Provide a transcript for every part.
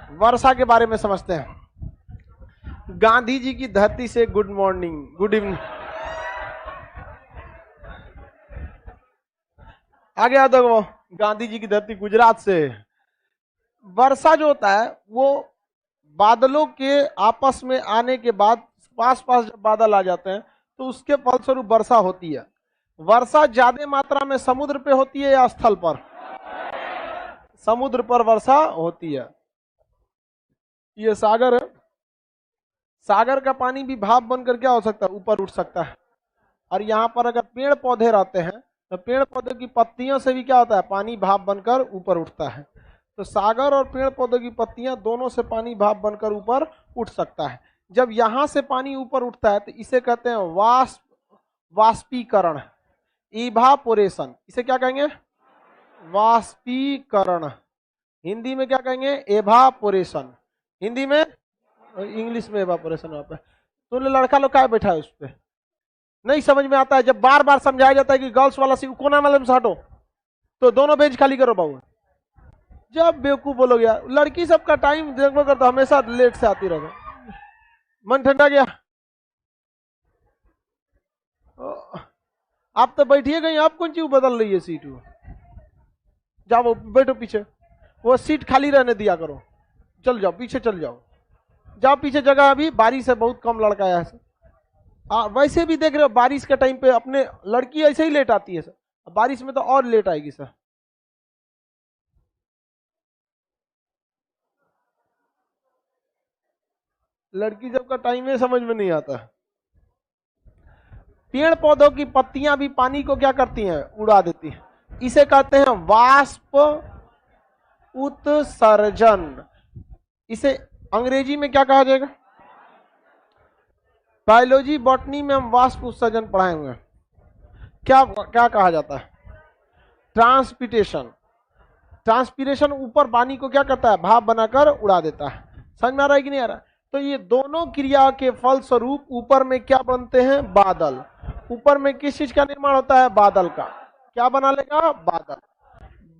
वर्षा के बारे में समझते हैं। गांधी जी की धरती से गुड मॉर्निंग, गुड इवनिंग। आगे आ दो, गांधी जी की धरती गुजरात से। वर्षा जो होता है वो बादलों के आपस में आने के बाद पास पास जब बादल आ जाते हैं तो उसके फलस्वरूप वर्षा होती है। वर्षा ज्यादा मात्रा में समुद्र पे होती है या स्थल पर? समुद्र पर वर्षा होती है। ये सागर है, सागर का पानी भी भाप बनकर क्या हो सकता है, ऊपर उठ सकता है। और यहाँ पर अगर पेड़ पौधे रहते हैं तो पेड़ पौधे की पत्तियों से भी क्या होता है, पानी भाप बनकर ऊपर उठता है। तो सागर और पेड़ पौधों की पत्तियां दोनों से पानी भाप बनकर ऊपर उठ सकता है। जब यहां से पानी ऊपर उठता है तो इसे कहते हैं वाष्पीकरण, इवापोरेशन। इसे क्या कहेंगे? वाष्पीकरण। हिंदी में क्या कहेंगे? एवापोरेशन। हिंदी में, इंग्लिश में एवापोरेशन। वहां पे तो लड़का लोग क्या बैठा है उस पर, नहीं समझ में आता है। जब बार बार समझाया जाता है कि गर्ल्स वाला सीट कोना वाले में से हटो, तो दोनों बेंच खाली करो बाबू। जब बेवकूफ बोलोगे यार, लड़की सबका टाइम देखो कर तो हमेशा लेट से आती रहो। मन ठंडा गया, आप तो बैठिए गई, आप कौन चीज बदल रही है सीट? जाओ बैठो पीछे, वो सीट खाली रहने दिया करो। चल जाओ पीछे, चल जाओ, जाओ पीछे, जगह अभी बारिश है, बहुत कम लड़का है ऐसे। वैसे भी देख रहे हो बारिश के टाइम पे अपने लड़की ऐसे ही लेट आती है सर, बारिश में तो और लेट आएगी सर। लड़की सबका टाइम है, समझ में नहीं आता। पेड़ पौधों की पत्तियां भी पानी को क्या करती हैं, उड़ा देती हैं। इसे कहते हैं वाष्प उत्सर्जन। इसे अंग्रेजी में क्या कहा जाएगा? बायोलॉजी बॉटनी में हम वाष्प उत्सर्जन पढ़ाए हुए हैं। क्या क्या कहा जाता है? ट्रांसपिटेशन। ट्रांसपिरेशन ऊपर पानी को क्या करता है, भाप बनाकर उड़ा देता है। समझ में आ रहा है कि नहीं आ रहा? तो ये दोनों क्रिया के फल स्वरूप ऊपर में क्या बनते हैं, बादल। ऊपर में किस चीज का निर्माण होता है, बादल का। क्या बना लेगा, बादल।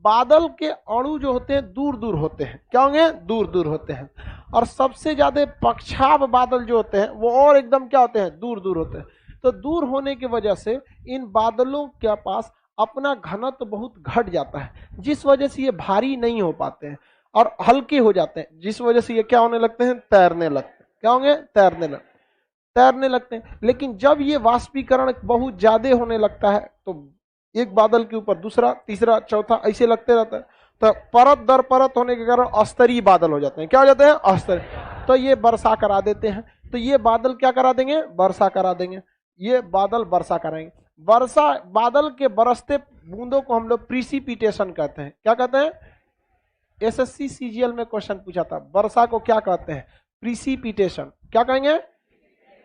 बादल के अणु जो होते हैं दूर दूर होते हैं, क्या होंगे, दूर दूर होते हैं। और सबसे ज्यादा पक्षाभ बादल जो होते हैं वो और एकदम क्या होते हैं, दूर दूर होते हैं। तो दूर होने की वजह से इन बादलों के पास अपना घनत्व बहुत घट जाता है, जिस वजह से ये भारी नहीं हो पाते हैं और हल्के हो जाते हैं, जिस वजह से ये क्या होने लगते हैं, तैरने लगते हैं। क्या होंगे, तैरने लगते हैं। लेकिन जब ये वाष्पीकरण बहुत ज्यादा होने लगता है तो एक बादल के ऊपर दूसरा, तीसरा, चौथा ऐसे लगते रहता है। तो परत दर परत होने के कारण अस्तरीय बादल हो जाते हैं। क्या हो जाते हैं, अस्तरीय। तो ये वर्षा करा देते हैं। तो ये बादल क्या करा देंगे, वर्षा करा देंगे। ये बादल वर्षा कराएंगे। वर्षा, बादल के बरसते बूंदों को हम लोग प्रीसिपिटेशन कहते हैं। क्या कहते हैं? एसएससी सीजीएल में क्वेश्चन पूछा था, वर्षा को क्या कहते हैं, प्रीसिपिटेशन। क्या कहेंगे?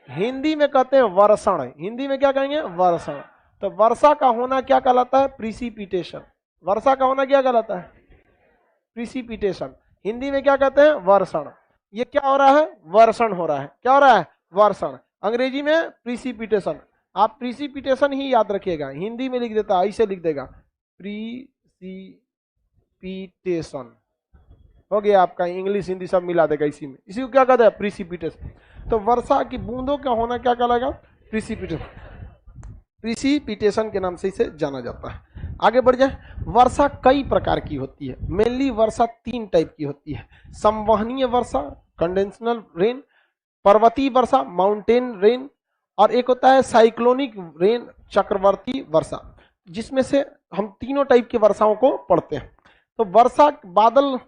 हिंदी में कहते हैं वर्षण। हिंदी में क्या कहेंगे, वर्षण। तो वर्षा का होना क्या कहलाता है, प्रीसिपिटेशन। वर्षा का होना क्या कहलाता है, प्रीसिपिटेशन। हिंदी में क्या कहते हैं, वर्षण। ये क्या हो रहा है, वर्षण हो रहा है। क्या हो रहा है, वर्षण। अंग्रेजी में प्रीसिपिटेशन। आप प्रीसिपिटेशन ही याद रखिएगा, हिंदी में लिख देता ऐसे लिख देगा, प्रीसिपिटेशन। हो गया आपका, इंग्लिश हिंदी सब मिला देगा इसी में। इसी को क्या कहते हैं, प्रीसिपिटेशन। तो वर्षा की बूंदों का होना क्या कहलाएगा, प्रीसिपिटेशन। प्रीसिपिटेशन के नाम से इसे जाना जाता है। आगे बढ़ जाए। वर्षा कई प्रकार की होती है। मेनली वर्षा 3 टाइप की होती है। संवहनीय वर्षा, कंडेंसनल रेन, पर्वतीय वर्षा, माउंटेन रेन, और एक होता है साइक्लोनिक रेन, चक्रवर्ती वर्षा, जिसमें से हम तीनों टाइप की वर्षाओं को पढ़ते हैं। तो वर्षा, बादल,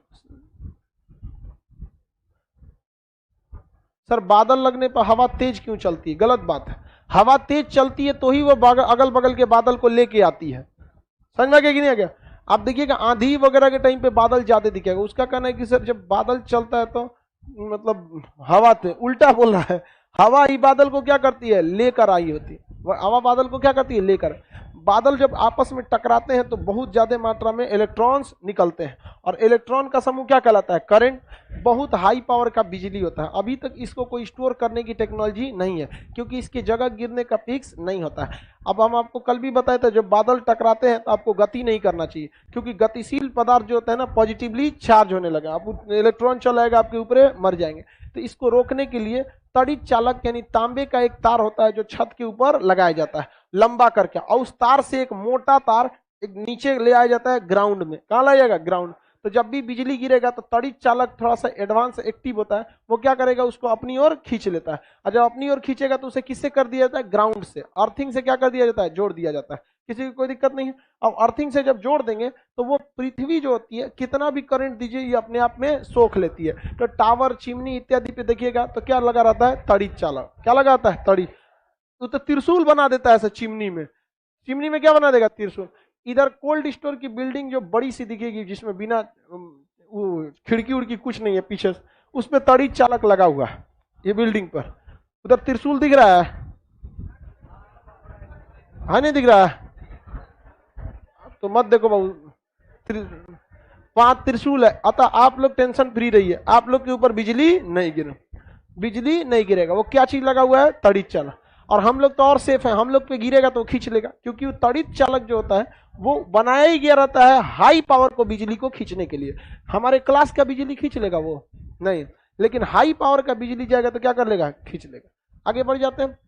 सर बादल लगने पर हवा तेज क्यों चलती है? गलत बात है। हवा तेज चलती है तो ही वो अगल बगल के बादल को लेके आती है। समझ में आ गया कि नहीं आ गया? आप देखिएगा आंधी वगैरह के टाइम पे बादल ज्यादा दिखेगा। उसका कहना है कि सर जब बादल चलता है तो मतलब हवा थे, उल्टा बोल रहा है। हवा ही बादल को क्या करती है, लेकर आई होती है। हवा बादल को क्या करती है, लेकर। बादल जब आपस में टकराते हैं तो बहुत ज्यादा मात्रा में इलेक्ट्रॉन्स निकलते हैं, और इलेक्ट्रॉन का समूह क्या कहलाता है, करंट। बहुत हाई पावर का बिजली होता है। अभी तक इसको कोई स्टोर करने की टेक्नोलॉजी नहीं है, क्योंकि इसकी जगह गिरने का फिक्स नहीं होता है। अब हम आपको कल भी बताए थे, जब बादल टकराते हैं तो आपको गति नहीं करना चाहिए, क्योंकि गतिशील पदार्थ जो होता है ना, पॉजिटिवली चार्ज होने लगा, अब इलेक्ट्रॉन चलाएगा आपके ऊपर, मर जाएंगे। तो इसको रोकने के लिए तड़ित चालक यानी तांबे का एक तार होता है जो छत के ऊपर लगाया जाता है लंबा करके, और उस तार से एक मोटा तार एक नीचे ले आया जाता है ग्राउंड में। कहाँ लाया जाएगा? ग्राउंड। तो जब भी बिजली गिरेगा तो तड़ित चालक थोड़ा सा एडवांस एक्टिव होता है, वो क्या करेगा? उसको अपनी ओर खींच लेता है, और जब अपनी ओर खींचेगा तो उसे किससे कर दिया जाता है? ग्राउंड से, अर्थिंग से क्या कर दिया जाता है? जोड़ दिया जाता है। किसी को कोई दिक्कत नहीं है। अब अर्थिंग से जब जोड़ देंगे तो वो पृथ्वी जो होती है, कितना भी करंट दीजिए ये अपने आप में सोख लेती है। तो टावर, चिमनी इत्यादि पे देखिएगा तो क्या लगा रहता है? तड़ित चालक। क्या लगा रहता है? तड़ी। तो त्रिशूल बना देता है ऐसा चिमनी में। चिमनी में क्या बना देगा? त्रिशूल। इधर कोल्ड स्टोर की बिल्डिंग जो बड़ी सी दिखेगी, जिसमें बिना वो खिड़की उड़की कुछ नहीं है पीछे, उस पर तड़ित चालक लगा हुआ है ये बिल्डिंग पर। उधर त्रिशूल दिख रहा है नहीं दिख रहा है? तो मत देखो बाबू, 5 त्रिशूल है। अतः आप लोग टेंशन फ्री रहिए, आप लोग के ऊपर बिजली नहीं गिरे, बिजली नहीं गिरेगा। वो क्या चीज लगा हुआ है? तड़ित चालक। और हम लोग तो और सेफ है, हम लोग पे गिरेगा तो खींच लेगा, क्योंकि वो तड़ित चालक जो होता है वो बनाया ही गया रहता है हाई पावर को, बिजली को खींचने के लिए। हमारे क्लास का बिजली खींच लेगा वो नहीं, लेकिन हाई पावर का बिजली जाएगा तो क्या कर लेगा? खींच लेगा। आगे बढ़ जाते हैं।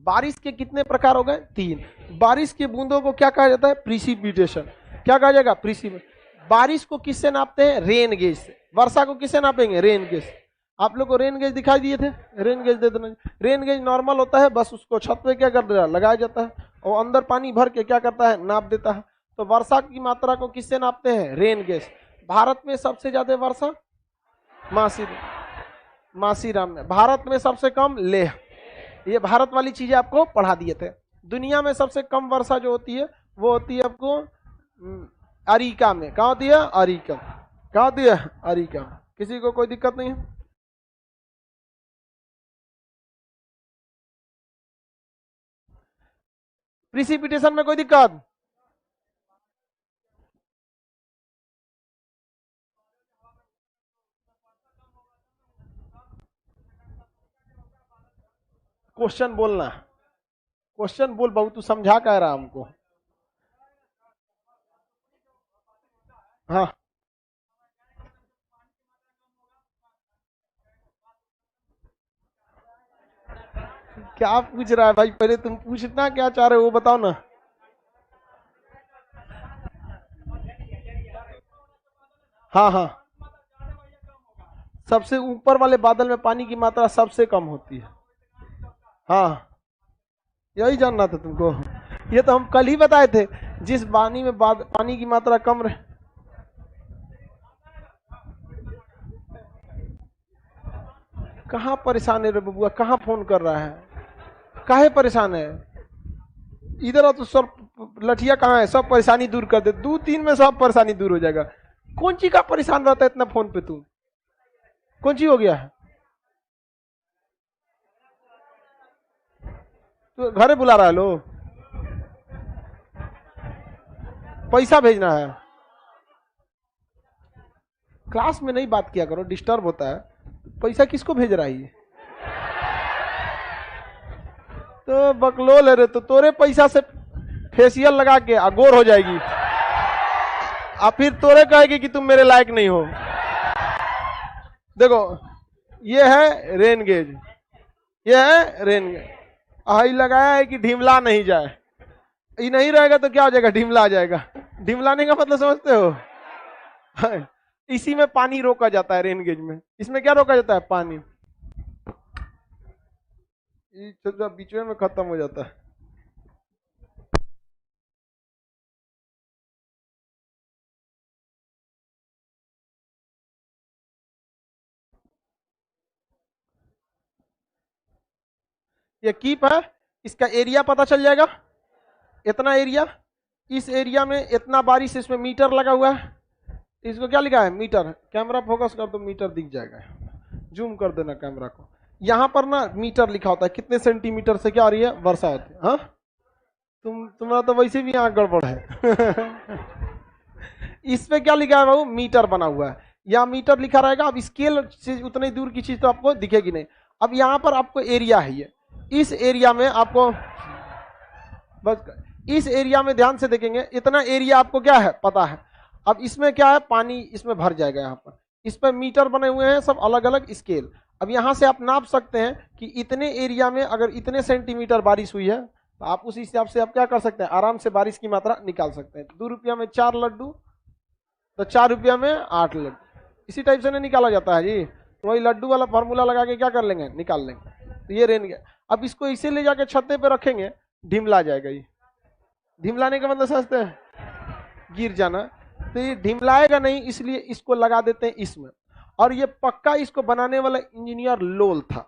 बारिश के कितने प्रकार हो गए? 3। बारिश की बूंदों को क्या कहा जाता है? प्रिसिपिटेशन। क्या कहा जाएगा? प्रिसिपिटेशन। बारिश को किससे नापते हैं? रेन गेज से। वर्षा को किससे नापेंगे? Rain gauge. आप लोग को रेन गेज दिखाई दिए थे? रेन गेज दे देना। रेन गेज नॉर्मल होता है, बस उसको छत पे क्या कर देगा? लगाया जाता है, और अंदर पानी भर के क्या करता है? नाप देता है। तो वर्षा की मात्रा को किससे नापते हैं? Rain gauge. भारत में सबसे ज्यादा वर्षा मासीराम में। भारत में सबसे कम लेह। ये भारत वाली चीजें आपको पढ़ा दिए थे। दुनिया में सबसे कम वर्षा जो होती है वो होती है आपको अरिका में। कहाँ होती है? अरिका। कहाँ होती है? अरिका। किसी को कोई दिक्कत नहीं है? प्रिसिपिटेशन में कोई दिक्कत? क्वेश्चन बोलना, क्वेश्चन बोल बहु, तू समझा कह रहा हमको। हाँ, क्या पूछ रहा है भाई? पहले तुम पूछना क्या चाह रहे हो वो बताओ ना। हाँ हाँ, सबसे ऊपर वाले बादल में पानी की मात्रा सबसे कम होती है। हाँ, यही जानना था तुमको? ये तो हम कल ही बताए थे। जिस पानी में पानी की मात्रा कम रहे। कहाँ परेशान है रे बबुआ? कहाँ फोन कर रहा है? काहे परेशान है? इधर आ तो सब लठिया कहाँ है? सब परेशानी दूर कर दे, 2-3 में सब परेशानी दूर हो जाएगा। कौन चीज का परेशान रहता है इतना फोन पे तू? कौन चीज हो गया है? तो घरे बुला रहा है लो, पैसा भेजना है। क्लास में नहीं बात किया करो, डिस्टर्ब होता है। पैसा किसको भेज रहा है ये? तो बकलोल है रे, तो तोरे पैसा से फेशियल लगा के अगोर हो जाएगी, और फिर तोरे कहेगी कि तुम मेरे लायक नहीं हो। देखो, ये है रेन गेज, ये है रेन गेज। आई लगाया है कि ढिमला नहीं जाए। ये नहीं रहेगा तो क्या हो जाएगा? ढिमला आ जाएगा। ढिमलाने का मतलब समझते हो? इसी में पानी रोका जाता है, रेन गेज में। इसमें क्या रोका जाता है? पानी। ये बीच में खत्म हो जाता है। ये कीप है, इसका एरिया पता चल जाएगा। इतना एरिया, इस एरिया में इतना बारिश, इसमें मीटर लगा हुआ है। इसको क्या लिखा है? मीटर। कैमरा फोकस कर दो, मीटर दिख जाएगा। जूम कर देना कैमरा को। यहां पर ना मीटर लिखा होता है, कितने सेंटीमीटर से क्या आ रही है? वर्षा होती है। हाँ, तुम्हारा तो वैसे भी यहाँ गड़बड़ है। इस पे क्या लिखा है बाबू? मीटर बना हुआ है। यहाँ मीटर लिखा रहेगा। अब स्केल से उतनी दूर की चीज तो आपको दिखेगी नहीं। अब यहाँ पर आपको एरिया है, ये इस एरिया में आपको बस इस एरिया में ध्यान से देखेंगे, इतना एरिया आपको क्या है पता है। अब इसमें क्या है, पानी इसमें भर जाएगा। यहाँ पर इस पर मीटर बने हुए हैं, सब अलग अलग स्केल। अब यहाँ से आप नाप सकते हैं कि इतने एरिया में अगर इतने सेंटीमीटर बारिश हुई है तो आप उस हिसाब से आप क्या कर सकते हैं, आराम से बारिश की मात्रा निकाल सकते हैं। 2 रुपया में 4 लड्डू तो 4 रुपया में 8 लड्डू, इसी टाइप से नहीं निकाला जाता है जी। तो वही लड्डू वाला फॉर्मूला लगा के क्या कर लेंगे, निकाल लेंगे। तो ये रेन गया। अब इसको इसे ले जाके छत्ते पे रखेंगे, ढिमला जाएगा। ये ढिमलाने का मतलब समझते हैं, गिर जाना। तो ये ढिमलाएगा नहीं, इसलिए इसको लगा देते हैं इसमें। और ये पक्का इसको बनाने वाला इंजीनियर लोल था।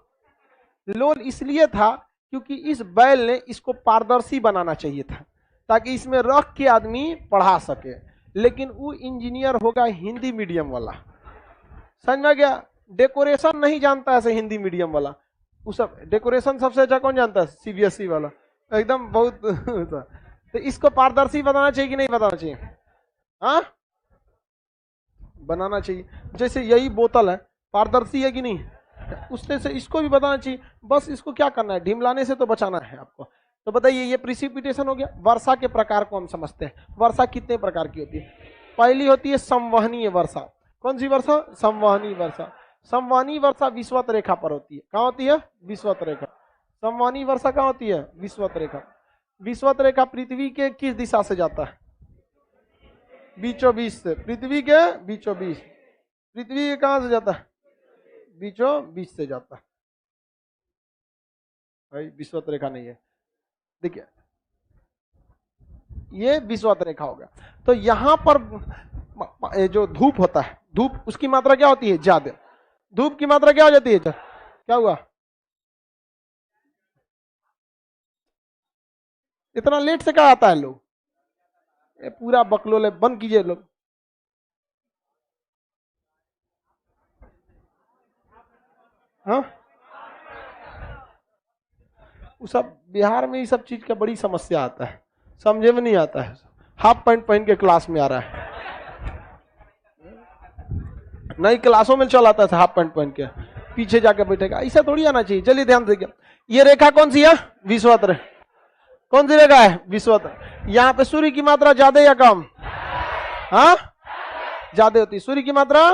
लोल इसलिए था क्योंकि इस बैल ने इसको पारदर्शी बनाना चाहिए था ताकि इसमें रख के आदमी पढ़ा सके। लेकिन वो इंजीनियर होगा हिंदी मीडियम वाला, समझ में गया। डेकोरेशन नहीं जानता ऐसे हिंदी मीडियम वाला। वो सब डेकोरेशन सबसे अच्छा कौन जानता है, सीबीएसई वाला एकदम बहुत तो इसको पारदर्शी बनाना चाहिए कि नहीं बनाना चाहिए, हाँ बनाना चाहिए। जैसे यही बोतल है, पारदर्शी है कि नहीं, उससे से इसको भी बताना चाहिए। बस इसको क्या करना है, ढिमलाने से तो बचाना है आपको। तो बताइए, ये प्रिसिपिटेशन हो गया। वर्षा के प्रकार को हम समझते हैं। वर्षा कितने प्रकार की होती है। पहली होती है संवहनीय वर्षा। कौन सी वर्षा, संवहनीय वर्षा। संवहनीय वर्षा विषुवत रेखा पर होती है। कहाँ होती है, विषुवत रेखा। संवहनीय वर्षा कहाँ होती है, विषुवत रेखा। विषुवत रेखा पृथ्वी के किस दिशा से जाता है, बीचों बीच से। पृथ्वी के बीचों बीच। पृथ्वी के कहां से जाता है, बीचों बीच से जाता है। भाई विषुवत रेखा नहीं है, देखिए ये विषुवत रेखा हो गया। तो यहां पर जो धूप होता है, धूप उसकी मात्रा क्या होती है, ज्यादा। धूप की मात्रा क्या हो जाती है, क्या हुआ, इतना लेट से क्या आता है लोग, ये पूरा बकलोल है, बंद कीजिए लोग। हाँ वो सब बिहार में ये सब चीज का बड़ी समस्या आता है, समझे में नहीं आता है। हाफ पैंट पहन के क्लास में आ रहा है, नई क्लासों में चल आता था हाफ पैंट पहन के, पीछे जाके बैठेगा। ऐसा थोड़ी आना चाहिए। चलिए ध्यान देखिए, ये रेखा कौन सी है, विषुवत रेखा। कौन सी रेखा है, विषुवत। यहाँ पे सूर्य की मात्रा ज्यादा या कम, हाँ ज्यादा होती है। सूर्य की मात्रा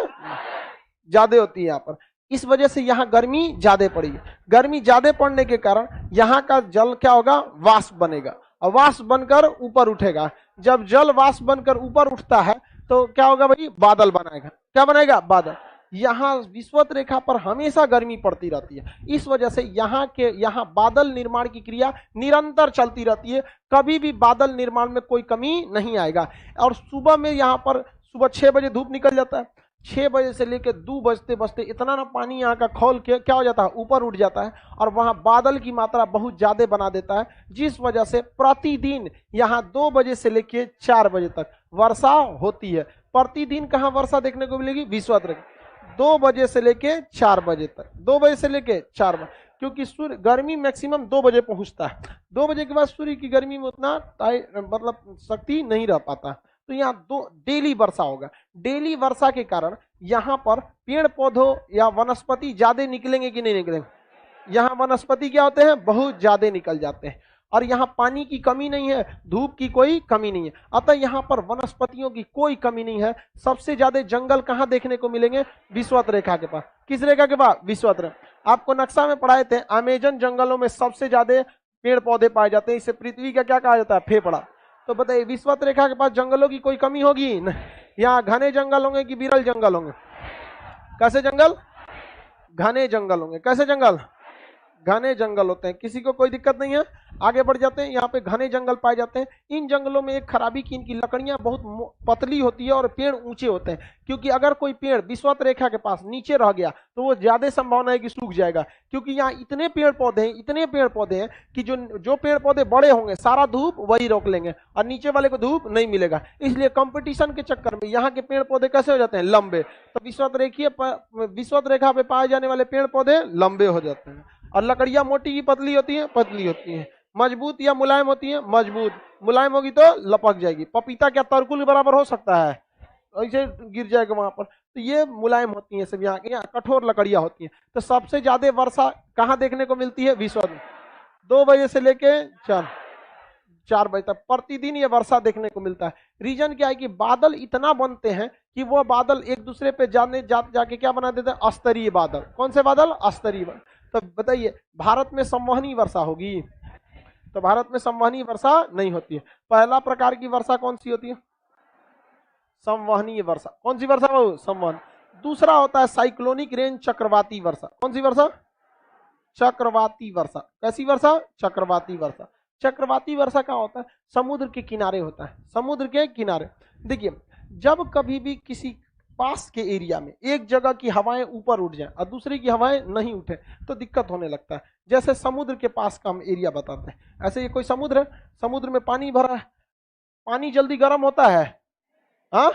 ज्यादा होती है यहाँ पर। इस वजह से यहाँ गर्मी ज्यादा पड़ी। गर्मी ज्यादा पड़ने के कारण यहाँ का जल क्या होगा, वाष्प बनेगा और वाष्प बनकर ऊपर उठेगा। जब जल वाष्प बनकर ऊपर उठता है तो क्या होगा भाई, बादल बनाएगा। क्या बनाएगा, बादल। यहाँ विषुवत रेखा पर हमेशा गर्मी पड़ती रहती है। इस वजह से यहाँ बादल निर्माण की क्रिया निरंतर चलती रहती है। कभी भी बादल निर्माण में कोई कमी नहीं आएगा। और सुबह में यहाँ पर सुबह 6 बजे धूप निकल जाता है। 6 बजे से लेकर 2 बजते बजते इतना ना पानी यहाँ का खौल के क्या हो जाता है, ऊपर उठ जाता है और वहां बादल की मात्रा बहुत ज्यादा बना देता है। जिस वजह से प्रतिदिन यहाँ 2 बजे से लेकर 4 बजे तक वर्षा होती है। प्रतिदिन कहाँ वर्षा देखने को मिलेगी, विषुवत रेखा। 2 बजे से लेके 4 बजे तक, 2 बजे से लेके 4 बजे, क्योंकि सूर्य गर्मी मैक्सिमम 2 बजे पहुंचता है। 2 बजे के बाद सूर्य की गर्मी में उतना मतलब शक्ति नहीं रह पाता। तो यहाँ डेली वर्षा होगा। डेली वर्षा के कारण यहाँ पर पेड़ पौधों या वनस्पति ज्यादा निकलेंगे कि नहीं निकलेंगे। यहाँ वनस्पति क्या होते हैं, बहुत ज्यादा निकल जाते हैं। और यहाँ पानी की कमी नहीं है, धूप की कोई कमी नहीं है। अतः यहाँ पर वनस्पतियों की कोई कमी नहीं है। सबसे ज्यादा जंगल कहाँ देखने को मिलेंगे, विषुवत रेखा के पास। किस रेखा के पास, विषुवत रेखा। आपको नक्शा में पढ़ाए थे, अमेजन जंगलों में सबसे ज्यादा पेड़ पौधे पाए जाते हैं। इसे पृथ्वी का क्या कहा जाता है, फेफड़ा। तो बताइए विषुवत रेखा के पास जंगलों की कोई कमी होगी, यहाँ घने जंगल होंगे कि विरल जंगल होंगे। कैसे जंगल, घने जंगल होंगे। कैसे जंगल, घने जंगल होते हैं। किसी को कोई दिक्कत नहीं है, आगे बढ़ जाते हैं। यहाँ पे घने जंगल पाए जाते हैं। इन जंगलों में एक खराबी की इनकी लकड़ियां बहुत पतली होती है और पेड़ ऊंचे होते हैं। क्योंकि अगर कोई पेड़ विषुवत रेखा के पास नीचे रह गया तो वो ज्यादा संभावना है कि सूख जाएगा। क्योंकि यहाँ इतने पेड़ पौधे हैं, इतने पेड़ पौधे हैं कि जो पेड़ पौधे बड़े होंगे सारा धूप वही रोक लेंगे और नीचे वाले को धूप नहीं मिलेगा। इसलिए कंपटीशन के चक्कर में यहाँ के पेड़ पौधे कैसे हो जाते हैं, लंबे। तो विषुवत रेखा पे पाए जाने वाले पेड़ पौधे लंबे हो जाते हैं। और लकड़ियां मोटी की पतली होती हैं, पतली होती हैं। मजबूत या मुलायम होती है, मजबूत। मुलायम होगी तो लपक जाएगी। पपीता क्या तरकुल के बराबर हो सकता है, ऐसे गिर जाएगा वहां पर। तो ये मुलायम होती है सब, यहाँ कठोर लकड़ियां होती हैं। तो सबसे ज्यादा वर्षा कहाँ देखने को मिलती है? विश्व में 2 बजे से लेके 4 बजे तक प्रतिदिन ये वर्षा देखने को मिलता है। रीजन क्या है कि बादल इतना बनते हैं कि वो बादल एक दूसरे पे जाके क्या बना देते हैं? अस्तरीय बादल। कौन से बादल? अस्तरीय बादल। तो बताइए भारत में संवहनी वर्षा होगी? तो भारत में संवहनी वर्षा नहीं होती है। पहला प्रकार की वर्षा कौन सी होती है? संवहनीय वर्षा। कौन सी वर्षा? वो संवहन। दूसरा होता है साइक्लोनिक रेंज, चक्रवाती वर्षा। कौन सी वर्षा? चक्रवाती वर्षा। कैसी वर्षा? चक्रवाती वर्षा। चक्रवाती वर्षा क्या होता है? समुद्र के किनारे होता है, समुद्र के किनारे। देखिए जब कभी भी किसी पास के एरिया में एक जगह की हवाएं ऊपर उठ जाए और दूसरी की हवाएं नहीं उठे तो दिक्कत होने लगता है। जैसे समुद्र के पास का हम एरिया बताते हैं, ऐसे ये कोई समुद्र है, समुद्र में पानी भरा है, पानी जल्दी गर्म होता है? हाँ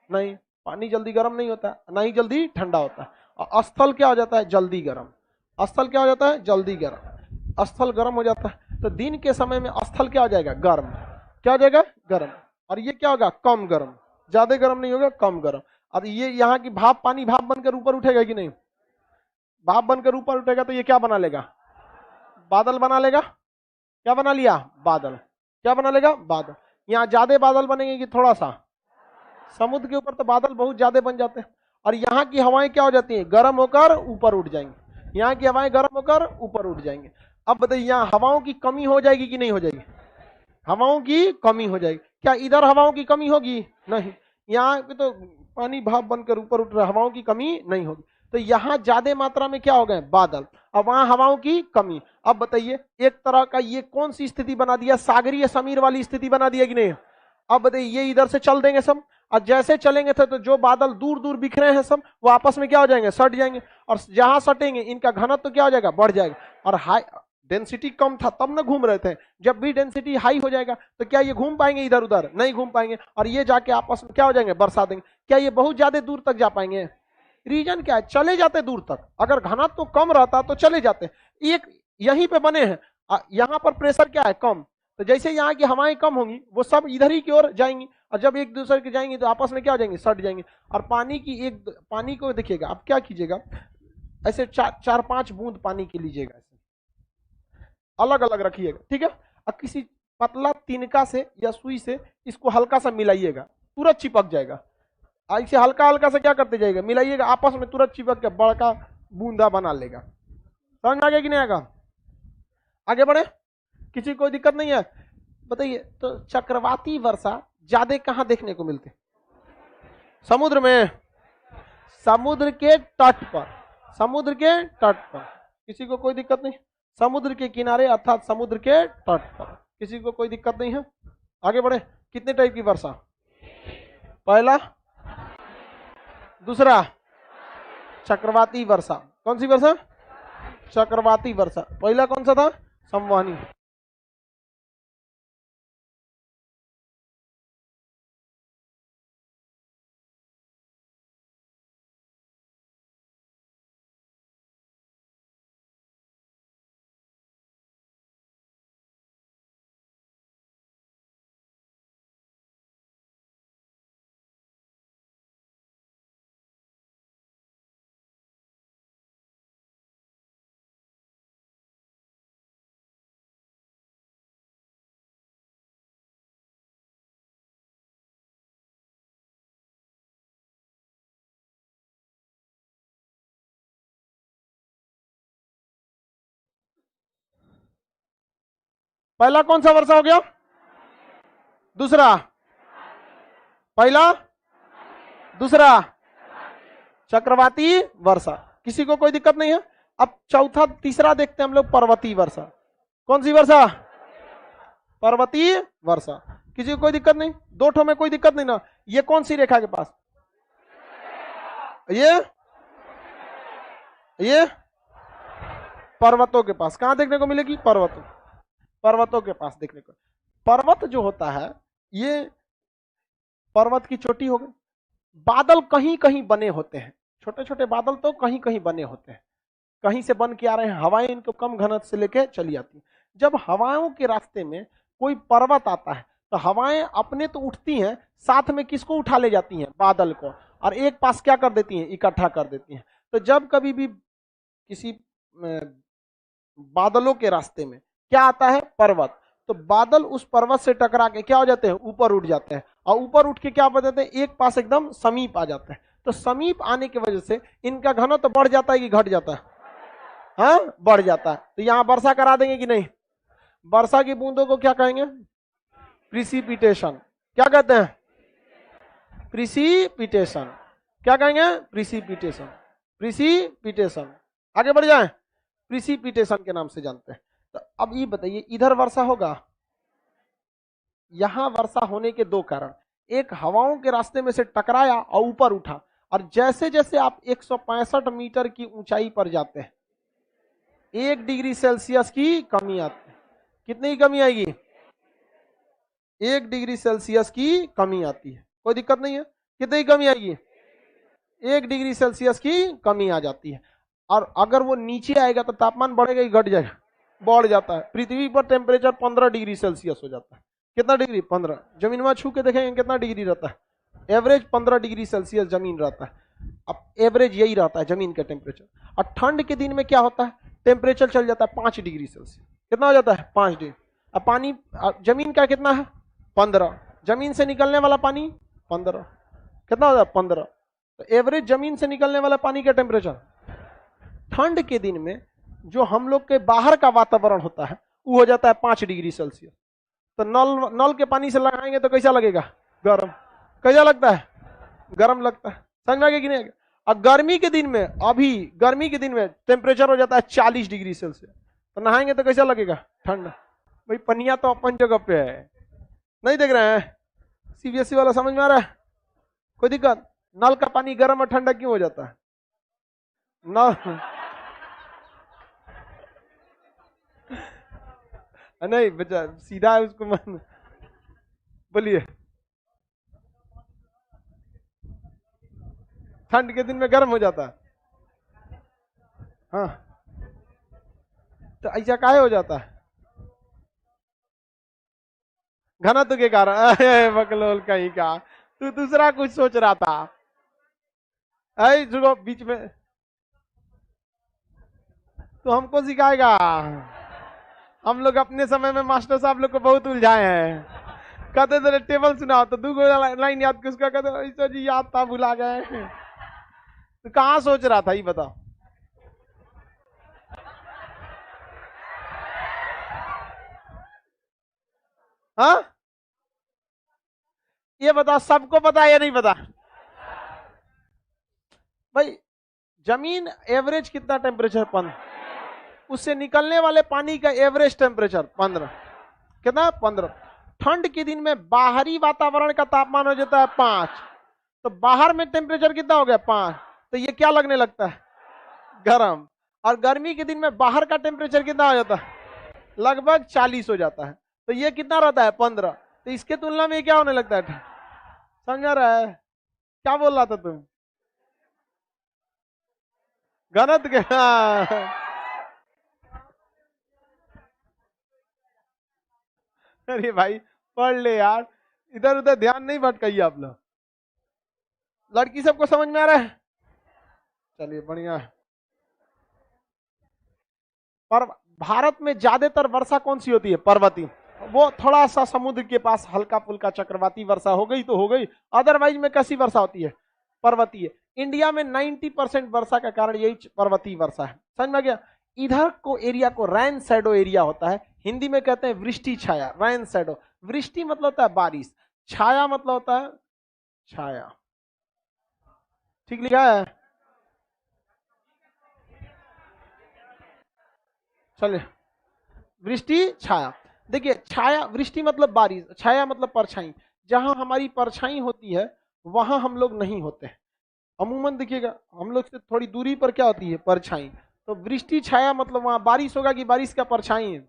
नहीं, पानी जल्दी गर्म नहीं होता, ना ही जल्दी ठंडा होता है। और स्थल क्या हो जाता है? जल्दी गर्म। स्थल क्या हो जाता है? जल्दी गर्म। स्थल गर्म हो जाता है तो दिन के समय में स्थल क्या हो जाएगा? गर्म। क्या हो जाएगा? गर्म। और ये क्या होगा? कम गर्म। ज्यादा गर्म नहीं होगा, कम गर्म। अब ये यहाँ की भाप, पानी भाप बनकर ऊपर उठेगा कि नहीं? भाप बनकर ऊपर उठेगा तो ये क्या बना लेगा? बादल बना लेगा। क्या बना लिया? बादल। क्या बना लेगा? बादल। यहाँ ज्यादा बादल बनेंगे कि थोड़ा सा? समुद्र के ऊपर तो बादल बहुत ज्यादा बन जाते हैं और यहाँ की हवाएं क्या हो जाती हैं? गर्म होकर ऊपर उठ जाएंगी। यहाँ की हवाएं गर्म होकर ऊपर उठ जाएंगे। अब बताइए यहाँ हवाओं की कमी हो जाएगी कि नहीं हो जाएगी? हवाओं की कमी हो जाएगी। क्या इधर हवाओं की कमी होगी? नहीं। यहाँ पे तो पानी भाप बनकर ऊपर उठ रहा है, हवाओं की कमी नहीं होगी। तो यहाँ ज्यादा मात्रा में क्या हो गए? बादल। अब वहां हवाओं की कमी। अब बताइए एक तरह का ये कौन सी स्थिति बना दिया? सागरीय समीर वाली स्थिति बना दिया कि नहीं? अब बताइए ये इधर से चल देंगे सब, और जैसे चलेंगे तो जो बादल दूर दूर बिखरे हैं सब वो आपस में क्या हो जाएंगे? सट जाएंगे। और जहां सटेंगे इनका घनत्व तो क्या हो जाएगा? बढ़ जाएगा। और हाई डेंसिटी कम था तब ना घूम रहे थे, जब भी डेंसिटी हाई हो जाएगा तो क्या ये घूम पाएंगे? इधर उधर नहीं घूम पाएंगे। और ये जाके आपस में क्या हो जाएंगे? बरसा देंगे। क्या ये बहुत ज्यादा दूर तक जा पाएंगे? रीजन क्या है? चले जाते दूर तक। अगर घनत्व तो कम रहता तो चले जाते। एक यहीं पे बने हैं, यहाँ पर प्रेशर क्या है? कम। तो जैसे यहाँ की हवाएं कम होंगी वो सब इधर ही की ओर जाएंगी, और जब एक दूसरे के जाएंगे तो आपस में क्या हो जाएंगे? सट जाएंगे। और पानी को देखिएगा, आप क्या कीजिएगा, ऐसे 4-5 बूंद पानी के लीजिएगा, ऐसे अलग अलग रखिएगा, ठीक है। अब किसी पतला तिनका से या सुई से इसको हल्का सा मिलाइएगा, तुरंत चिपक जाएगा। ऐसे हल्का हल्का से क्या करते जाइएगा? मिलाइएगा, आपस में तुरंत चिपक के बड़का बूंदा बना लेगा। समझ में आ गया कि नहीं आएगा? आगे बढ़े, किसी कोई दिक्कत नहीं है? बताइए तो चक्रवाती वर्षा ज्यादा कहां देखने को मिलती? समुद्र में, समुद्र के तट पर, समुद्र के तट पर। किसी को कोई दिक्कत नहीं? समुद्र के किनारे अर्थात समुद्र के तट पर, किसी को कोई दिक्कत नहीं है? आगे बढ़े, कितने टाइप की वर्षा? पहला, दूसरा चक्रवाती वर्षा। कौन सी वर्षा? चक्रवाती वर्षा। पहला कौन सा था? संवहनी। पहला कौन सा वर्षा हो गया? दूसरा, पहला, दूसरा चक्रवाती वर्षा। किसी को कोई दिक्कत नहीं है? अब चौथा, तीसरा देखते हैं हम लोग, पर्वतीय वर्षा। कौन सी वर्षा? पर्वतीय वर्षा। किसी को कोई दिक्कत नहीं? दो ठो में कोई दिक्कत नहीं ना? ये कौन सी रेखा के पास? ये पर्वतों के पास। कहां देखने को मिलेगी? पर्वतों, पर्वतों के पास देखने को। पर्वत जो होता है ये पर्वत की चोटी हो गई। बादल कहीं कहीं बने होते हैं, छोटे छोटे बादल तो कहीं कहीं बने होते हैं, कहीं से बन के आ रहे हैं, हवाएं इनको कम घनत्व से लेके चली आती हैं। जब हवाओं के रास्ते में कोई पर्वत आता है तो हवाएं अपने तो उठती हैं, साथ में किसको उठा ले जाती हैं? बादल को, और एक पास क्या कर देती हैं? इकट्ठा कर देती हैं। तो जब कभी भी किसी बादलों के रास्ते में क्या आता है? पर्वत। तो बादल उस पर्वत से टकरा के क्या हो जाते हैं? ऊपर उठ जाते हैं, और ऊपर उठ के क्या बन जाते हैं? एक पास एकदम समीप आ जाते हैं। तो समीप आने की वजह से इनका घनत्व तो बढ़ जाता है कि घट जाता है? हाँ, बढ़ जाता है। तो यहां वर्षा करा देंगे कि नहीं? वर्षा की बूंदों को क्या कहेंगे? प्रिसिपिटेशन। क्या कहते हैं? प्रिसिपिटेशन। क्या कहेंगे? प्रिसिपिटेशन। प्रिसिपिटेशन। आगे बढ़ जाए, प्रिसिपिटेशन के नाम से जानते हैं। तो अब ये बताइए, इधर वर्षा होगा? यहां वर्षा होने के दो कारण, एक हवाओं के रास्ते में से टकराया और ऊपर उठा, और जैसे जैसे आप 165 मीटर की ऊंचाई पर जाते हैं 1 डिग्री सेल्सियस की कमी आती है। कितनी कमी आएगी? 1 डिग्री सेल्सियस की कमी आती है। कोई दिक्कत नहीं है। कितनी कमी आएगी? 1 डिग्री सेल्सियस की कमी आ जाती है। और अगर वो नीचे आएगा तो तापमान बढ़ेगा ही घट जाएगा? बढ़ जाता है। पृथ्वी पर टेम्परेचर 15 डिग्री सेल्सियस हो जाता है। कितना डिग्री? 15। जमीन में छू के देखेंगे कितना डिग्री रहता है? एवरेज 15 डिग्री सेल्सियस जमीन रहता है। अब एवरेज यही रहता है जमीन का टेम्परेचर। और ठंड के दिन में क्या होता है? टेम्परेचर चल जाता है 5 डिग्री सेल्सियस। कितना हो जाता है? 5 डिग्री। अब पानी जमीन का कितना है? 15। जमीन से निकलने वाला पानी 15। कितना हो जाता है? 15। तो एवरेज जमीन से निकलने वाला पानी का टेम्परेचर ठंड के दिन में जो हम लोग के बाहर का वातावरण होता है वो हो जाता है 5 डिग्री सेल्सियस। तो नल के पानी से लगाएंगे तो कैसा लगेगा? गर्म। कैसा लगता है? गर्म लगता है। समझ में आ गया कि नहीं? और गर्मी के दिन में, अभी गर्मी के दिन में टेम्परेचर हो जाता है 40 डिग्री सेल्सियस। तो नहाएंगे तो कैसा लगेगा? ठंडा। भाई पनिया तो अपन जगह पे है, नहीं देख रहे हैं? सीबीएसई वाला समझ में आ रहा है? कोई दिक्कत? नल का पानी गर्म और ठंडा क्यों हो जाता है? नल नहीं बच्चा सीधा है उसको मन। बोलिए। ठंड के दिन में गर्म हो जाता है। हाँ, तो ऐसा काहे हो जाता है? घनत्व के कारण। अरे बकलोल कहीं का, तू दूसरा कुछ सोच रहा था। ऐ जुगो बीच में तो हमको सिखाएगा। हम लोग अपने समय में मास्टर साहब लोग को बहुत उलझाए हैं। कहते थे टेबल सुनाओ तो 2 लाइन याद कर, उसका कहते ऐसा जी याद था भुला गए। तो कहाँ सोच रहा था ये बताओ? हाँ, ये बताओ सबको पता है या नहीं पता? भाई जमीन एवरेज कितना टेम्परेचर? 15। उससे निकलने वाले पानी का एवरेज टेम्परेचर 15। कितना? 15। ठंड के दिन में बाहरी वातावरण का तापमान हो जाता है 5। तो बाहर में टेम्परेचर कितना हो गया? 5। तो ये क्या लगने लगता है? गर्म। और गर्मी के दिन में बाहर का टेम्परेचर कितना हो जाता है? लगभग 40 हो जाता है। तो ये कितना रहता है? 15। तो इसके तुलना में ये क्या होने लगता है? समझा रहा है? क्या बोल रहा था तुम? घनत्व के। अरे भाई पढ़ ले यार, इधर उधर ध्यान नहीं भटकाइए आप लोग। लड़की सबको समझ में आ रहा है? चलिए बढ़िया है। पर भारत में ज्यादातर वर्षा कौन सी होती है? पर्वतीय। वो थोड़ा सा समुद्र के पास हल्का फुल्का चक्रवाती वर्षा हो गई तो हो गई, अदरवाइज में कैसी वर्षा होती है? पर्वतीय। इंडिया में 90% वर्षा का कारण यही पर्वतीय वर्षा है। समझ में आ गया? इधर को एरिया को रैन शैडो एरिया होता है, हिंदी में कहते हैं वृष्टि छाया। रैन शैडो, वृष्टि मतलब होता है बारिश, छाया मतलब होता है छाया। ठीक लिखा है? चलिए, वृष्टि छाया। देखिए छाया, वृष्टि मतलब बारिश, छाया मतलब परछाई। जहां हमारी परछाई होती है वहां हम लोग नहीं होते हैं अमूमन। देखिएगा हम लोग से थोड़ी दूरी पर क्या होती है? परछाई। तो वृष्टि छाया मतलब वहां बारिश होगा कि बारिश का परछाई है?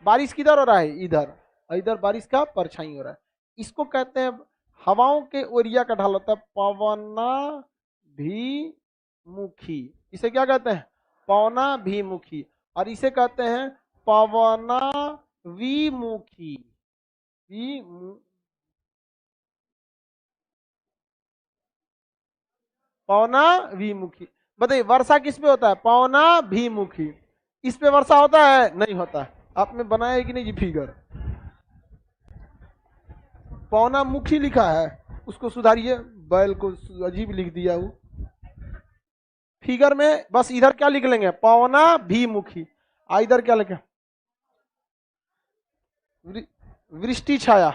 बारिश किधर हो रहा है? इधर। इधर बारिश का परछाई हो रहा है। इसको कहते हैं, हवाओं के ओरिया का ढाल होता है पवना भी इसे क्या कहते हैं? पवना भीमुखी। और इसे कहते हैं पवना विमुखी। पौना विमुखी। बताइए वर्षा किस पे होता है? पौना विमुखी। इस पे वर्षा होता है? नहीं होता। आपने बनाया है कि नहीं जी फिगर? पौना मुखी लिखा है, उसको सुधारिए, बैल को अजीब लिख दिया वो फिगर में। बस इधर क्या लिख लेंगे? पौना विमुखी। इधर क्या लिखे? वृष्टि छाया।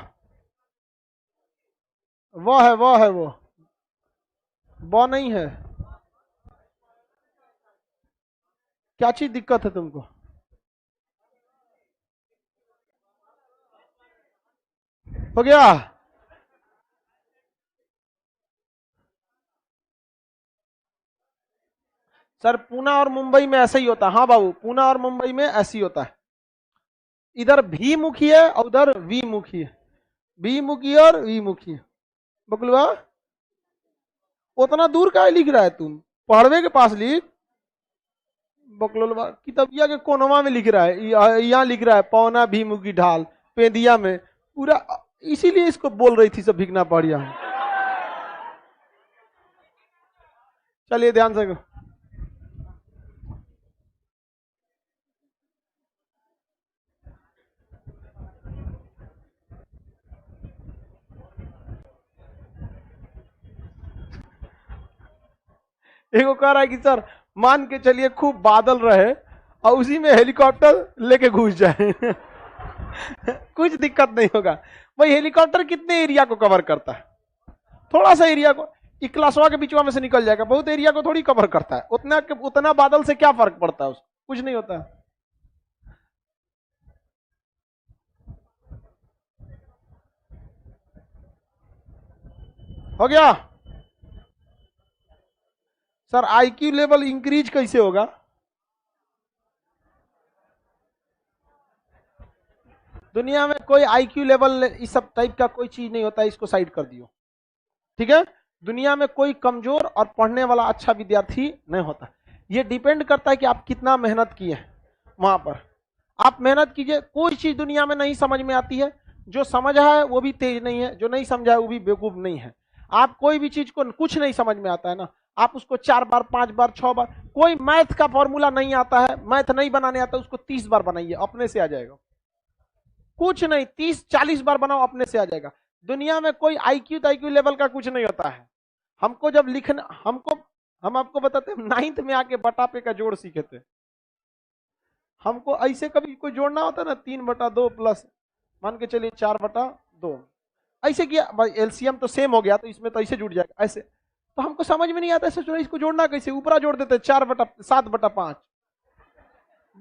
वो है, वो है, वो नहीं है। क्या चीज दिक्कत है तुमको? हो गया? सर पूना और मुंबई में ऐसा ही होता है। हाँ बाबू, पूना और मुंबई में ऐसे ही होता है। इधर भी मुखी है और उधर वी मुखी है। बी मुखी और वी मुखी है। बकलुआ उतना दूर का लिख रहा है तुम? पहाड़वे के पास लिख। बकलोलवा किताबिया के कोनवा में लिख रहा है, यहाँ लिख रहा है पौना भी मुखी ढाल पेंदिया में पूरा। इसीलिए इसको बोल रही थी सब भीगना पड़िया। चलिए ध्यान से। एक कह रहा है कि सर मान के चलिए खूब बादल रहे और उसी में हेलीकॉप्टर लेके घुस जाए कुछ दिक्कत नहीं होगा। भाई हेलीकॉप्टर कितने एरिया को कवर करता है? थोड़ा सा एरिया को। क्लासवा के बीचवा में से निकल जाएगा, बहुत एरिया को थोड़ी कवर करता है। उतना बादल से क्या फर्क पड़ता है? उसको कुछ नहीं होता है। हो गया? सर आईक्यू लेवल इंक्रीज कैसे होगा? दुनिया में कोई आईक्यू लेवल इस सब टाइप का कोई चीज नहीं होता है, इसको साइड कर दियो। ठीक है? दुनिया में कोई कमजोर और पढ़ने वाला अच्छा विद्यार्थी नहीं होता। ये डिपेंड करता है कि आप कितना मेहनत किए वहां पर। आप मेहनत कीजिए, कोई चीज दुनिया में नहीं समझ में आती है। जो समझा है वो भी तेज नहीं है, जो नहीं समझा है वो भी बेवकूफ नहीं है। आप कोई भी चीज को कुछ नहीं समझ में आता है ना, आप उसको 4 बार 5 बार 6 बार, कोई मैथ का फॉर्मूला नहीं आता है, मैथ नहीं बनाने आता, उसको 30 बार बनाइए, अपने से आ जाएगा। कुछ नहीं, 30 40 बार बनाओ, अपने से आ जाएगा। दुनिया में कोई आईक्यू लेवल का कुछ नहीं होता है। हमको जब लिखना, हम आपको बताते हैं, 9th में आके बटापे का जोड़ सीखे थे। हमको ऐसे कभी कोई जोड़ना होता है ना, 3/2 प्लस मान के चलिए 4/2, ऐसे किया भाई, एलसीएम तो सेम हो गया तो इसमें तो ऐसे जुड़ जाएगा ऐसे। तो हमको समझ में नहीं आता ऐसे इसको जोड़ना कैसे, ऊपरा जोड़ देते 4/7/5।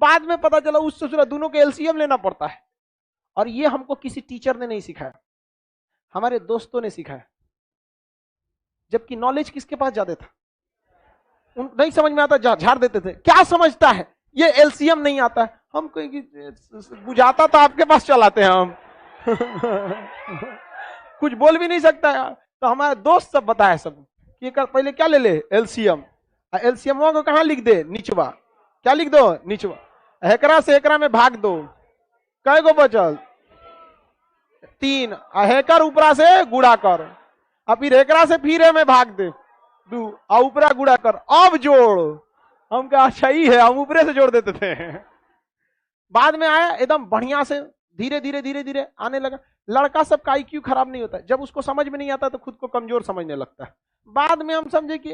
बाद में पता चला उस दोनों के एलसीएम लेना पड़ता है। और ये हमको किसी टीचर ने नहीं सिखाया, हमारे दोस्तों ने सिखाया। जबकि नॉलेज किसके पास ज्यादा था? नहीं समझ में आता, झाड़ देते थे। क्या समझता है ये? एलसीएम नहीं आता है। हम कहीं बुझाता तो आपके पास चलाते हैं हम कुछ बोल भी नहीं सकता है। तो हमारे दोस्त सब बताया सब कि पहले क्या ले ले? एलसीएम। एलसीएम को कहां लिख दे? निचवा। क्या लिख दो? निचवा। एकरा से एकरा में भाग दो, कै गो बचल? 3। हेकर ऊपरा से गुड़ा कर, और फिर एकरा से फिर में भाग दे 2, और ऊपरा गुड़ा कर, अब जोड़। हम कहा अच्छा ही है, हम ऊपरे से जोड़ देते थे। बाद में आया एकदम बढ़िया से, धीरे धीरे धीरे धीरे आने लगा। लड़का सबका आईक्यू खराब नहीं होता, जब उसको समझ में नहीं आता तो खुद को कमजोर समझने लगता है। बाद में हम समझे कि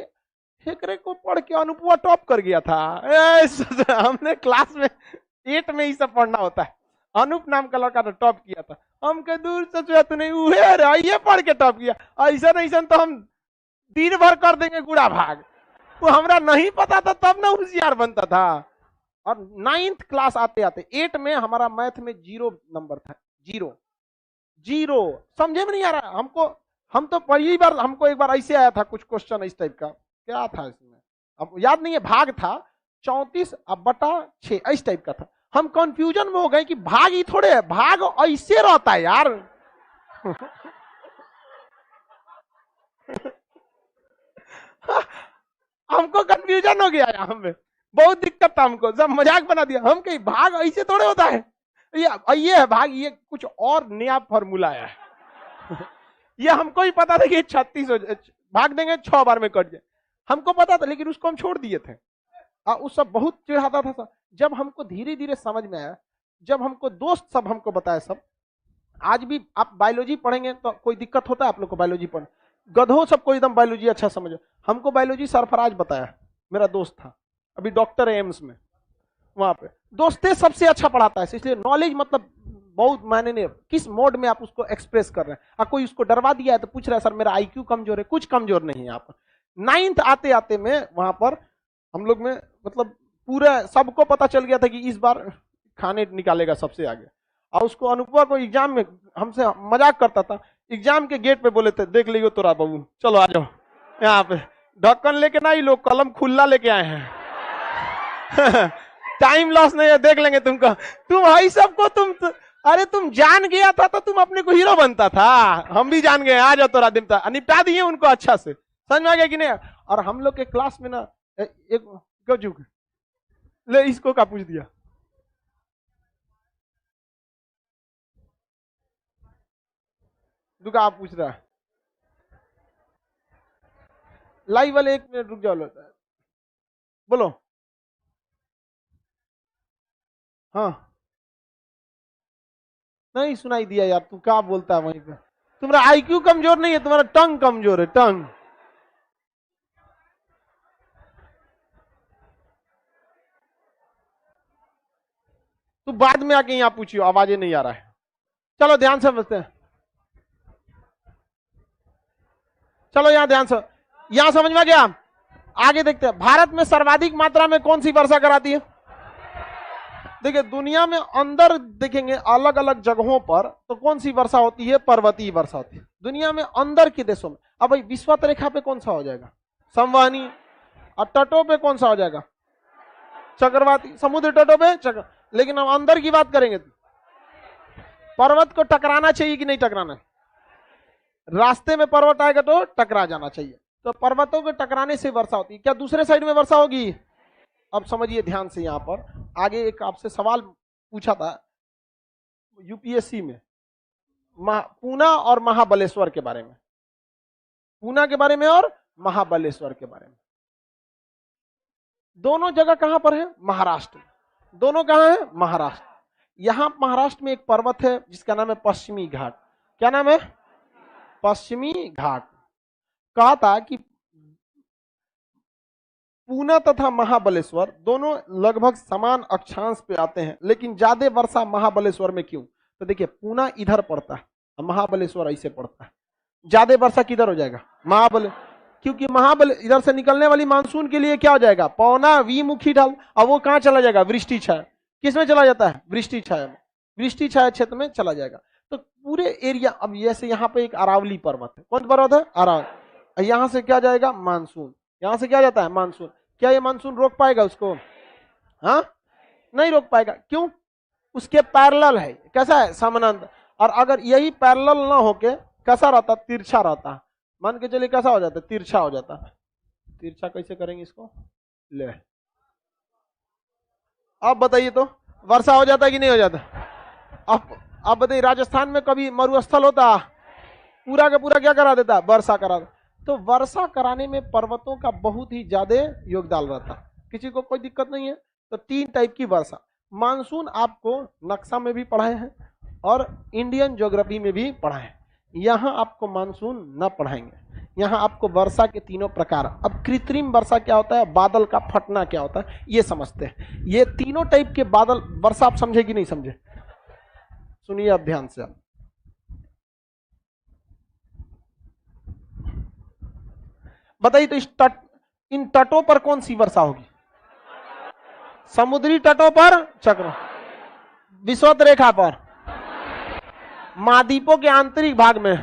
हेकरे को पढ़ के अनुपुआ टॉप कर गया था। हमने क्लास में 8 में ही सब पढ़ना होता है। अनूप नाम का लड़का ने टॉप किया था। हम कह दूर से तूने ये पढ़ के टॉप किया, ऐसा ऐसा तो हम दिन भर कर देंगे गुड़ा भाग। वो हमरा नहीं पता था, तब ना होशियार बनता था। और 9th क्लास आते आते 8 में हमारा मैथ में 0 नंबर था। 0 0 समझे में नहीं आ रहा हमको। हम तो पहली बार, हमको एक बार ऐसे आया था कुछ क्वेश्चन इस टाइप का, क्या था इसमें अब याद नहीं है, भाग था 34/6 इस टाइप का था। हम कंफ्यूजन में हो गए कि भाग ही थोड़े है, भाग ऐसे रहता है यार हमको कंफ्यूजन हो गया यहाँ में, बहुत दिक्कत था हमको, सब मजाक बना दिया। हम कहीं भाग ऐसे थोड़े होता है, ये है भाग, ये कुछ और नया फॉर्मूला है। ये हमको ही पता था कि 36 भाग देंगे 6 बार में कट जाए, हमको पता था, लेकिन उसको हम छोड़ दिए थे। उस सब बहुत चिढ़ाता था। जब हमको धीरे धीरे समझ में आया, जब हमको दोस्त सब हमको बताया सब, आज भी आप बायोलॉजी पढ़ेंगे तो कोई दिक्कत होता है आप लोग को बायोलॉजी पढ़, गधों सबको एकदम बायोलॉजी अच्छा समझो। हमको बायोलॉजी सरफराज बताया, मेरा दोस्त था, अभी डॉक्टर है एम्स में, वहां पे दोस्ते सबसे अच्छा पढ़ाता है, इसलिए नॉलेज मतलब बहुत मायने नहीं, किस मोड में आप उसको एक्सप्रेस कर रहे हैं। कोई उसको डरवा दिया है तो पूछ रहा है सर मेरा आईक्यू कमजोर है, कुछ कमजोर नहीं है। आप 9th आते आते में वहां पर हम लोग में मतलब पूरा सबको पता चल गया था कि इस बार खाने निकालेगा सबसे आगे। और उसको अनुभव को एग्जाम में हमसे मजाक करता था, एग्जाम के गेट पे बोले थे देख लियो तोरा बाबू, चलो आ जाओ यहाँ पे, ढक्कन लेके ना, ही लोग कलम खुला लेके आए हैं। टाइम लॉस नहीं है, देख लेंगे तुमको। तुम भाई सबको अरे तुम जान गया था तो तुम अपने को हीरो बनता था, हम भी जान गए, आ जाओ तोरा दिन था, निपटा दिए उनको अच्छा से, समझ में आ गया कि नहीं। और हम लोग के क्लास में ना एक गजुक ले, इसको का पूछ दिया, दुका आप पूछ रहा है, लाइव वाले 1 मिनट रुक जाओ, बोलो। हाँ नहीं सुनाई दिया यार, तू क्या बोलता है वहीं पे, तुम्हारा आईक्यू कमजोर नहीं है, तुम्हारा टंग कमजोर है, टंग। तू बाद में आके यहाँ पूछियो, आवाजें नहीं आ रहा है। चलो ध्यान से समझते हैं, चलो यहाँ ध्यान से, यहाँ समझ में गया। आगे देखते हैं, भारत में सर्वाधिक मात्रा में कौन सी वर्षा कराती है। देखिए दुनिया में अंदर देखेंगे अलग अलग जगहों पर तो कौन सी वर्षा होती है, पर्वतीय वर्षा होती है दुनिया में अंदर के देशों में। अब भाई विषुवत रेखा पे कौन सा हो जाएगा, संवहनी, और तटों पे कौन सा हो जाएगा, चक्रवाती, समुद्र तटों पे चक्र। लेकिन हम अंदर की बात करेंगे, पर्वत को टकराना चाहिए कि नहीं टकराना, रास्ते में पर्वत आएगा तो टकरा जाना चाहिए, तो पर्वतों के टकराने से वर्षा होती है। क्या दूसरे साइड में वर्षा होगी। अब समझिए ध्यान से, यहां पर आगे एक आपसे सवाल पूछा था यूपीएससी में, पूना और महाबलेश्वर के बारे में, पूना के बारे में और महाबलेश्वर के बारे में। दोनों जगह कहां पर है, महाराष्ट्र, दोनों कहां है, महाराष्ट्र। यहां महाराष्ट्र में एक पर्वत है जिसका नाम है पश्चिमी घाट। क्या नाम है, पश्चिमी घाट। कहा था कि पूना तथा महाबलेश्वर दोनों लगभग समान अक्षांश पे आते हैं, लेकिन ज्यादा वर्षा महाबलेश्वर में क्यों। तो देखिए पूना इधर पड़ता है और महाबलेश्वर ऐसे पड़ता है, ज्यादा वर्षा किधर हो जाएगा, क्योंकि इधर से निकलने वाली मानसून के लिए क्या हो जाएगा, पौना विमुखी ढाल, और वो कहां चला जाएगा, वृष्टि छाया। किसमें चला जाता है, वृष्टि छाया में, वृष्टि छाया क्षेत्र में चला जाएगा। तो पूरे एरिया, अब जैसे यहाँ पे एक अरावली पर्वत है, कौन पर्वत है, अरावली, यहां से क्या जाएगा, मानसून, यहां से क्या जाता है, मानसून। क्या ये मानसून रोक पाएगा उसको, हाँ नहीं रोक पाएगा, क्यों, उसके पैरेलल है, कैसा है, समानांतर। और अगर यही पैरेलल ना होके कैसा रहता, तिरछा रहता, मान के चलिए कैसा हो जाता, तिरछा हो जाता। तिरछा कैसे करेंगे इसको, ले, अब बताइए तो वर्षा हो जाता कि नहीं हो जाता। अब बताइए राजस्थान में कभी मरुस्थल होता, पूरा का पूरा क्या करा देता, वर्षा करा देता। तो वर्षा कराने में पर्वतों का बहुत ही ज्यादा योगदान रहता, किसी को कोई दिक्कत नहीं है। तो 3 टाइप की वर्षा, मानसून आपको नक्शा में भी पढ़ाए हैं और इंडियन ज्योग्राफी में भी पढ़ाए हैं, यहाँ आपको मानसून न पढ़ाएंगे, यहाँ आपको वर्षा के 3 प्रकार। अब कृत्रिम वर्षा क्या होता है, बादल का फटना क्या होता है, ये समझते हैं। ये 3 टाइप के बादल वर्षा आप समझे कि नहीं समझे, सुनिए अब ध्यान से। आप बताइए तो इन तटों पर कौन सी वर्षा होगी, समुद्री तटों पर चक्र, विषुवत रेखा पर, महाद्वीपों के आंतरिक भाग में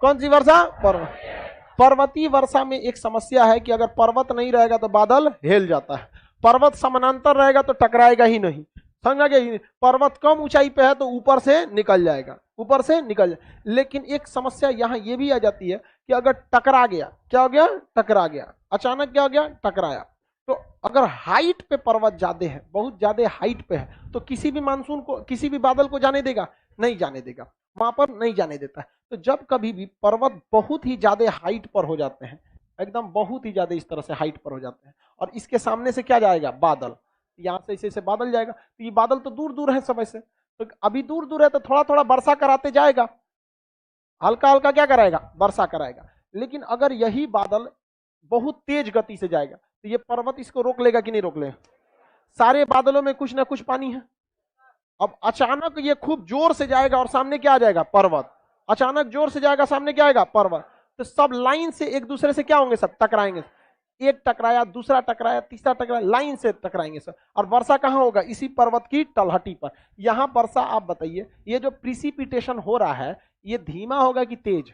कौन सी वर्षा, पर्वत। पर्वतीय वर्षा में एक समस्या है कि अगर पर्वत नहीं रहेगा तो बादल हिल जाता है, पर्वत समानांतर रहेगा तो टकराएगा ही नहीं, समझा गया। पर्वत कम ऊंचाई पे है तो ऊपर से निकल जाएगा, ऊपर से निकल जाए। लेकिन एक समस्या यहाँ ये भी आ जाती है कि अगर टकरा गया, क्या हो गया, टकरा गया, अचानक क्या हो गया, टकराया, तो अगर हाइट पे पर्वत ज्यादा है, बहुत ज्यादा हाइट पे है, तो किसी भी मानसून को, किसी भी बादल को जाने देगा? नहीं जाने देगा, वहां पर नहीं जाने देता है। तो जब कभी भी पर्वत बहुत ही ज्यादा हाइट पर हो जाते हैं, एकदम बहुत ही ज्यादा इस तरह से हाइट पर हो जाते हैं, और इसके सामने से क्या जाएगा? बादल। यहां से ऐसे बादल जाएगा, तो ये बादल तो दूर दूर है सब ऐसे, तो अभी दूर दूर है तो थोड़ा थोड़ा वर्षा कराते जाएगा, हल्का हल्का क्या कराएगा? वर्षा कराएगा। लेकिन अगर यही बादल बहुत तेज गति से जाएगा, तो ये पर्वत इसको रोक लेगा कि नहीं रोक लेगा? सारे बादलों में कुछ ना कुछ पानी है। अब अचानक ये खूब जोर से जाएगा और सामने क्या आ जाएगा? पर्वत। अचानक जोर से जाएगा, सामने क्या आएगा? पर्वत। तो सब लाइन से एक दूसरे से क्या होंगे? सब टकराएंगे। एक टकराया, दूसरा टकराया, तीसरा टकराया, लाइन से टकराएंगे सब। और वर्षा कहां होगा? इसी पर्वत की तलहटी पर। यहां वर्षा, आप बताइए, ये जो प्रिसिपिटेशन हो रहा है, ये धीमा होगा कि तेज?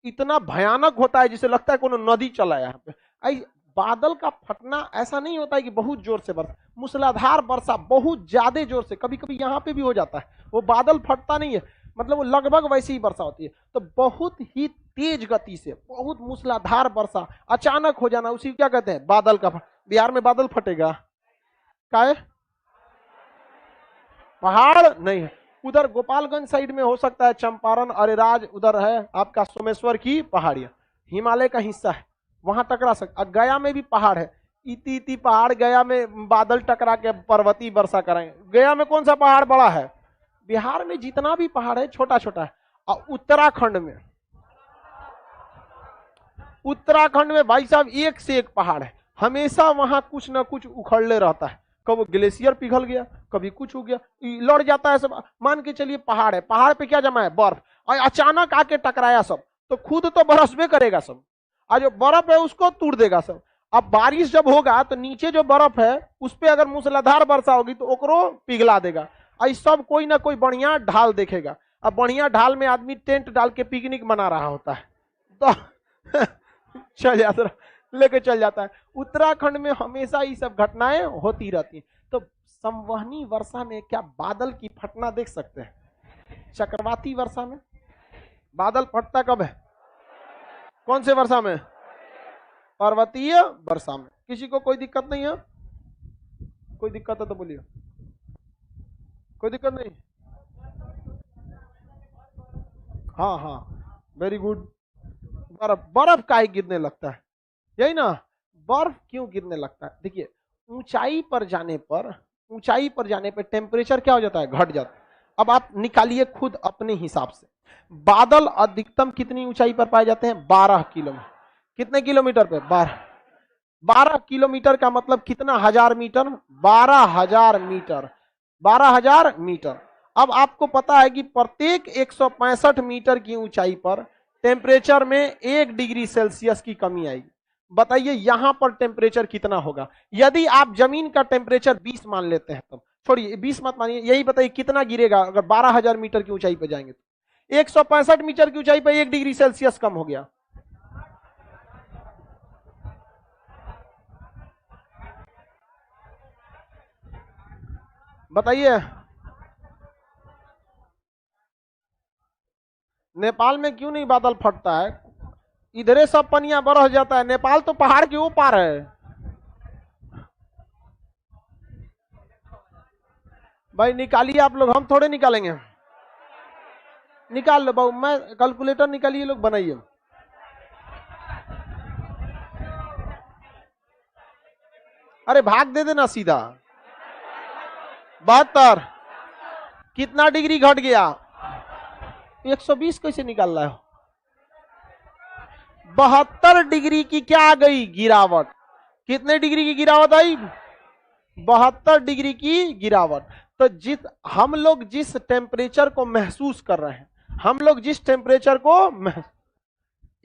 इतना भयानक होता है जिसे लगता है कोनो नदी चला है यहाँ पे। बादल का फटना ऐसा नहीं होता है कि बहुत जोर से वर्षा, मूसलाधार वर्षा बहुत ज्यादा जोर से, कभी कभी यहाँ पे भी हो जाता है, वो बादल फटता नहीं है, मतलब वो लगभग वैसी ही वर्षा होती है। तो बहुत ही तेज गति से बहुत मूसलाधार वर्षा अचानक हो जाना, उसी क्या कहते हैं? बादल का बिहार में बादल फटेगा का है? पहाड़ नहीं है उधर, गोपालगंज साइड में हो सकता है, चंपारण, अरेराज उधर है आपका सोमेश्वर की पहाड़ियां, हिमालय का हिस्सा है, वहां टकरा सकता। गया में भी पहाड़ है, इति इति पहाड़, गया में बादल टकरा के पर्वतीय वर्षा कराएंगे। गया में कौन सा पहाड़ बड़ा है? बिहार में जितना भी पहाड़ है छोटा छोटा है। और उत्तराखंड में भाई साहब एक से एक पहाड़ है, हमेशा वहां कुछ ना कुछ उखड़ले रहता है, कभी ग्लेशियर पिघल गया, कभी कुछ हो गया, लड़ जाता है सब। मान के चलिए पहाड़ है, पहाड़ पे क्या जमा है? बर्फ, और अचानक आके टकराया सब, तो खुद तो बरसबे करेगा सब, और जो बर्फ है उसको तोड़ देगा सब। अब बारिश जब होगा तो नीचे जो बर्फ है उस पर अगर मूसलाधार वर्षा होगी तो ओकरो पिघला देगा। और सब कोई ना कोई बढ़िया ढाल देखेगा, अब बढ़िया ढाल में आदमी टेंट डाल के पिकनिक मना रहा होता है, तो चल जाता, लेके चल जाता है। उत्तराखंड में हमेशा ये सब घटनाएं होती रहती हैं। तो संवहनी वर्षा में क्या बादल की फटना देख सकते हैं? चक्रवाती वर्षा में बादल फटता कब है? कौन से वर्षा में? पर्वतीय वर्षा में। किसी को कोई दिक्कत नहीं है? कोई दिक्कत है तो बोलिए। कोई दिक्कत नहीं? हाँ हाँ, वेरी गुड। बर्फ, बर्फ काहे गिरने लगता है? यही ना, बर्फ क्यों गिरने लगता है? देखिए, ऊंचाई पर जाने पर, ऊंचाई पर जाने पर टेम्परेचर क्या हो जाता है? घट जाता है। अब आप निकालिए खुद अपने हिसाब से, बादल अधिकतम कितनी ऊंचाई पर पाए जाते हैं? 12 किलोमीटर। कितने किलोमीटर पे? 12। 12 किलोमीटर का मतलब कितना हजार मीटर? 12,000 मीटर। 12,000 मीटर। अब आपको पता है कि प्रत्येक 165 मीटर की ऊंचाई पर टेम्परेचर में 1 डिग्री सेल्सियस की कमी आएगी। बताइए यहां पर टेम्परेचर कितना होगा? यदि आप जमीन का टेम्परेचर 20 मान लेते हैं, तो छोड़िए 20 मत मानिए, यही बताइए कितना गिरेगा अगर 12,000 मीटर की ऊंचाई पर जाएंगे तो? 165 मीटर की ऊंचाई पर 1 डिग्री सेल्सियस कम हो गया। बताइए नेपाल में क्यों नहीं बादल फटता है? इधरे सब पनिया बरस जाता है, नेपाल तो पहाड़ के ऊपर है। भाई निकालिए आप लोग, हम थोड़े निकालेंगे। निकाल लो बाबू, मैं कैलकुलेटर निकालिए, लोग बनाइए। अरे भाग दे देना सीधा। 72 कितना डिग्री घट गया? 120 कैसे निकाल रहा है? 72 डिग्री की क्या आ गई? गिरावट। कितने डिग्री की गिरावट आई? 72 डिग्री की गिरावट। तो हम लोग जिस टेम्परेचर को महसूस कर रहे हैं, हम लोग जिस टेम्परेचर को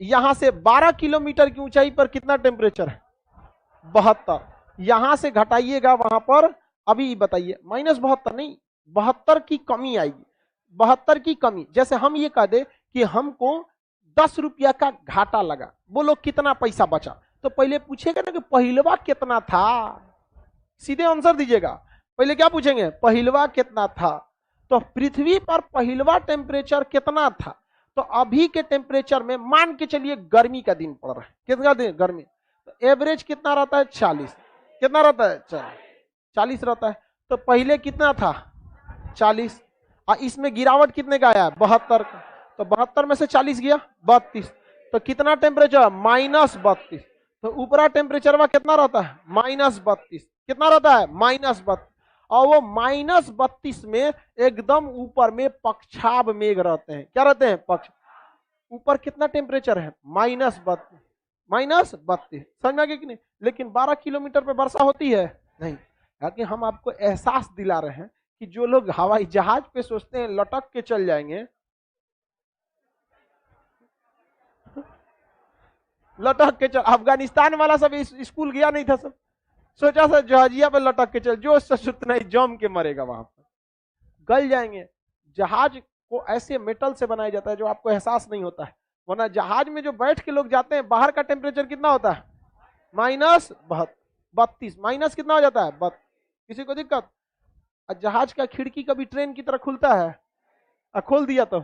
यहां से 12 किलोमीटर की ऊंचाई पर कितना टेम्परेचर है? 72। यहां से घटाइएगा वहां पर, अभी बताइए, -72 नहीं, 72 की कमी आएगी। 72 की कमी, जैसे हम ये कह दे कि हमको 10 रुपया का घाटा लगा, बोलो कितना पैसा बचा, तो पहले पूछेगा ना कि पहिलवा कितना था। सीधे आंसर दीजिएगा। पहले क्या पूछेंगे? पहिलवा कितना था। तो पृथ्वी पर पहिलवा टेम्परेचर कितना था? तो अभी के टेम्परेचर में मान के चलिए गर्मी का दिन पड़ रहा है, कितना दिन गर्मी, तो एवरेज कितना रहता है? 40। कितना रहता है? 40 रहता है। तो पहले कितना था? 40। और इसमें गिरावट कितने का आया? 72 का। तो 72 में से 40 गया 32। तो कितना टेम्परेचर? -32। तो ऊपरा टेम्परेचर में कितना रहता है? -32। कितना रहता है? -32। और वो -32 में एकदम ऊपर में पक्षाभ मेघ रहते हैं। क्या रहते हैं? पक्ष। ऊपर कितना टेम्परेचर है? -32। -32 समझ में आ गया कि नहीं? लेकिन 12 किलोमीटर पे वर्षा होती है नहीं। ताकि हम आपको एहसास दिला रहे हैं कि जो लोग हवाई जहाज पे सोचते हैं लटक के चल जाएंगे, लटक के चल। अफगानिस्तान वाला सब स्कूल गया नहीं था, सब सोचा था जहाजिया पे लटक के चल, जो उतना ही जम के मरेगा वहां पर, गल जाएंगे। जहाज को ऐसे मेटल से बनाया जाता है जो आपको एहसास नहीं होता है। वरना जहाज में जो बैठ के लोग जाते हैं, बाहर का टेम्परेचर कितना होता है? -32। माइनस कितना हो जाता है? 32। किसी को दिक्कत? जहाज का खिड़की कभी ट्रेन की तरह खुलता है? खोल दिया तो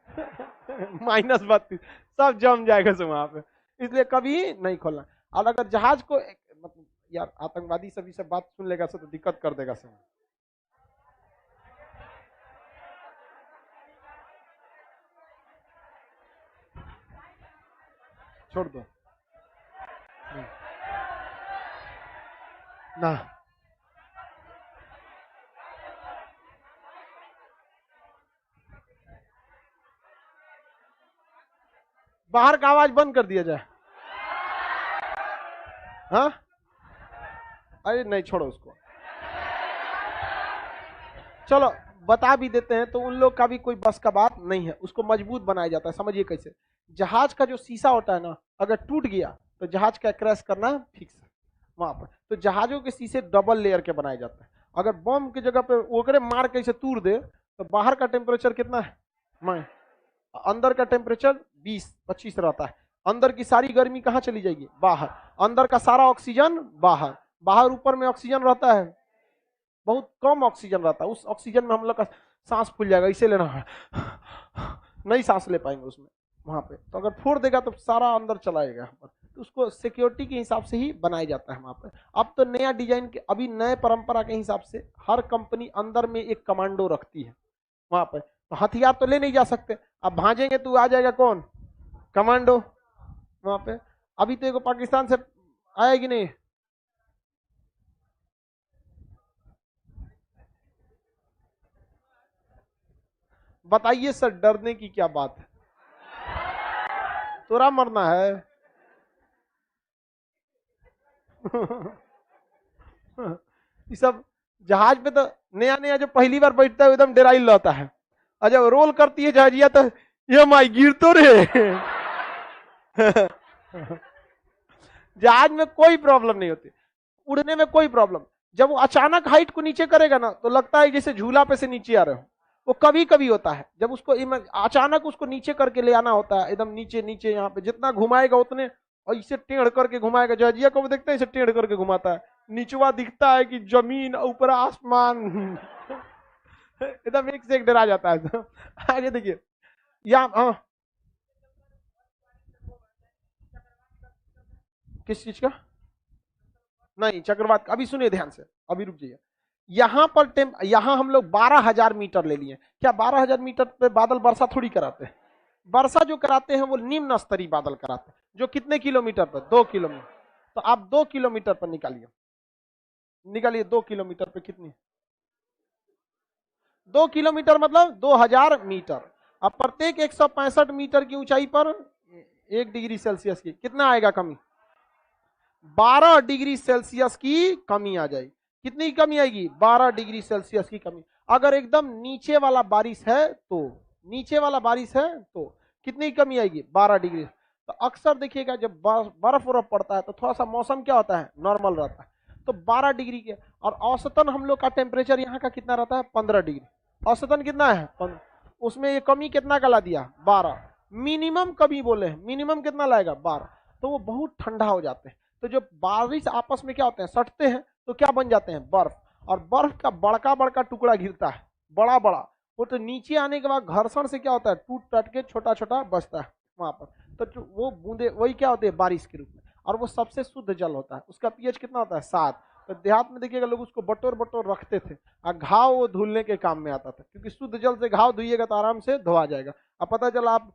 -32 सब जम जाएगा सब वहां पे। इसलिए कभी नहीं खोलना। और अगर जहाज को मतलब यार आतंकवादी सभी से बात सुन लेगा सब तो दिक्कत कर देगा सब। छोड़ दो ना। बाहर का आवाज बंद कर दिया जाए। हाँ, अरे नहीं, छोड़ो उसको। चलो बता भी देते हैं। तो उन लोग का भी कोई बस का बात नहीं है, उसको मजबूत बनाया जाता है। समझिए कैसे? जहाज का जो शीशा होता है ना, अगर टूट गया तो जहाज का क्रैश करना फिक्स है वहां पर। तो जहाजों के शीशे डबल लेयर के बनाए जाते हैं। अगर बम की जगह पे ओकरे मार के इसे तोड़ दे तो बाहर का टेम्परेचर कितना है? मैं अंदर का टेम्परेचर 20-25 रहता है। अंदर की सारी गर्मी कहाँ चली जाएगी? बाहर। अंदर का सारा ऑक्सीजन बाहर। बाहर ऊपर में ऑक्सीजन रहता है, बहुत कम ऑक्सीजन रहता है। उस ऑक्सीजन में हम लोग का सांस फूल जाएगा, इसे लेना है, नहीं सांस ले पाएंगे उसमें वहां पे। तो अगर फोड़ देगा तो सारा अंदर चलाएगा। तो उसको सिक्योरिटी के हिसाब से ही बनाया जाता है वहां पर। अब तो नया डिजाइन के, अभी नए परंपरा के हिसाब से हर कंपनी अंदर में एक कमांडो रखती है वहां पर। तो हथियार तो ले नहीं जा सकते, अब भाजेंगे तो आ जाएगा कौन? कमांडो वहां पे। अभी तो पाकिस्तान से आएगी नहीं। बताइए सर, डरने की क्या बात है? तोरा मरना है। ये सब जहाज पे तो नया नया जो पहली बार बैठता है एकदम डेराइल रहता है, और जब रोल करती है जहाजिया तो ये माई गिर तो रे। जहाज में कोई प्रॉब्लम नहीं होती, उड़ने में कोई प्रॉब्लम। जब वो अचानक हाइट को नीचे करेगा ना तो लगता है जैसे झूला पे से नीचे आ रहे हो। वो कभी कभी होता है जब उसको अचानक उसको नीचे करके ले आना होता है, एकदम नीचे नीचे यहाँ पे जितना घुमाएगा उतने, और इसे टेढ़ करके घुमाएगा। जहाजिया को देखते हैं इसे टेढ़ करके घुमाता है, नीचवा दिखता है कि जमीन, ऊपर आसमान। एकदम एक से एक डरा जाता है। तो आगे देखिए यहाँ, हाँ किस चीज का? नहीं चक्रवात, अभी सुनिए ध्यान से, अभी रुक जाइए। यहाँ पर यहाँ हम लोग 12,000 मीटर ले लिए। क्या 12,000 मीटर पे बादल वर्षा थोड़ी कराते हैं? वर्षा जो कराते हैं वो निम्न स्तरीय बादल कराते हैं, जो कितने किलोमीटर पर? 2 किलोमीटर। तो आप 2 किलोमीटर पर निकालिए, निकालिए 2 किलोमीटर पे कितनी? 2 किलोमीटर मतलब 2,000 मीटर। अब प्रत्येक 165 मीटर की ऊंचाई पर 1 डिग्री सेल्सियस की कितना आएगा कमी? 12 डिग्री सेल्सियस की कमी आ जाएगी। कितनी कमी आएगी? 12 डिग्री सेल्सियस की कमी। अगर एकदम नीचे वाला बारिश है तो, नीचे वाला बारिश है तो कितनी कमी आएगी? 12 डिग्री। तो अक्सर देखिएगा जब बर्फ वर्फ पड़ता है तो थोड़ा सा मौसम क्या होता है? नॉर्मल रहता है। तो 12 डिग्री के, और औसतन हम लोग का टेम्परेचर यहाँ का कितना रहता है? 15 डिग्री। औसतन कितना है? 15। उसमें ये कमी कितना का ला दिया? 12। मिनिमम कमी बोले हैं, मिनिमम कितना लाएगा? 12। तो वो बहुत ठंडा हो जाते हैं। तो जो बारिश आपस में क्या होते हैं? सटते हैं तो क्या बन जाते हैं? बर्फ। और बर्फ का बड़का बड़का टुकड़ा गिरता है, बड़ा बड़ा। वो तो नीचे आने के बाद घर्षण से क्या होता है? टूट टट के छोटा छोटा बचता है वहां पर। तो वो बूंदे वही क्या होते हैं? बारिश के रूप में। और वो सबसे शुद्ध जल होता है। उसका पीएच कितना होता है? 7। तो देहात में देखिएगा लोग उसको बटोर बटोर रखते थे, और घाव वो धुलने के काम में आता था, क्योंकि शुद्ध जल से घाव धोइएगा तो आराम से धोआ जाएगा। अब पता चला आप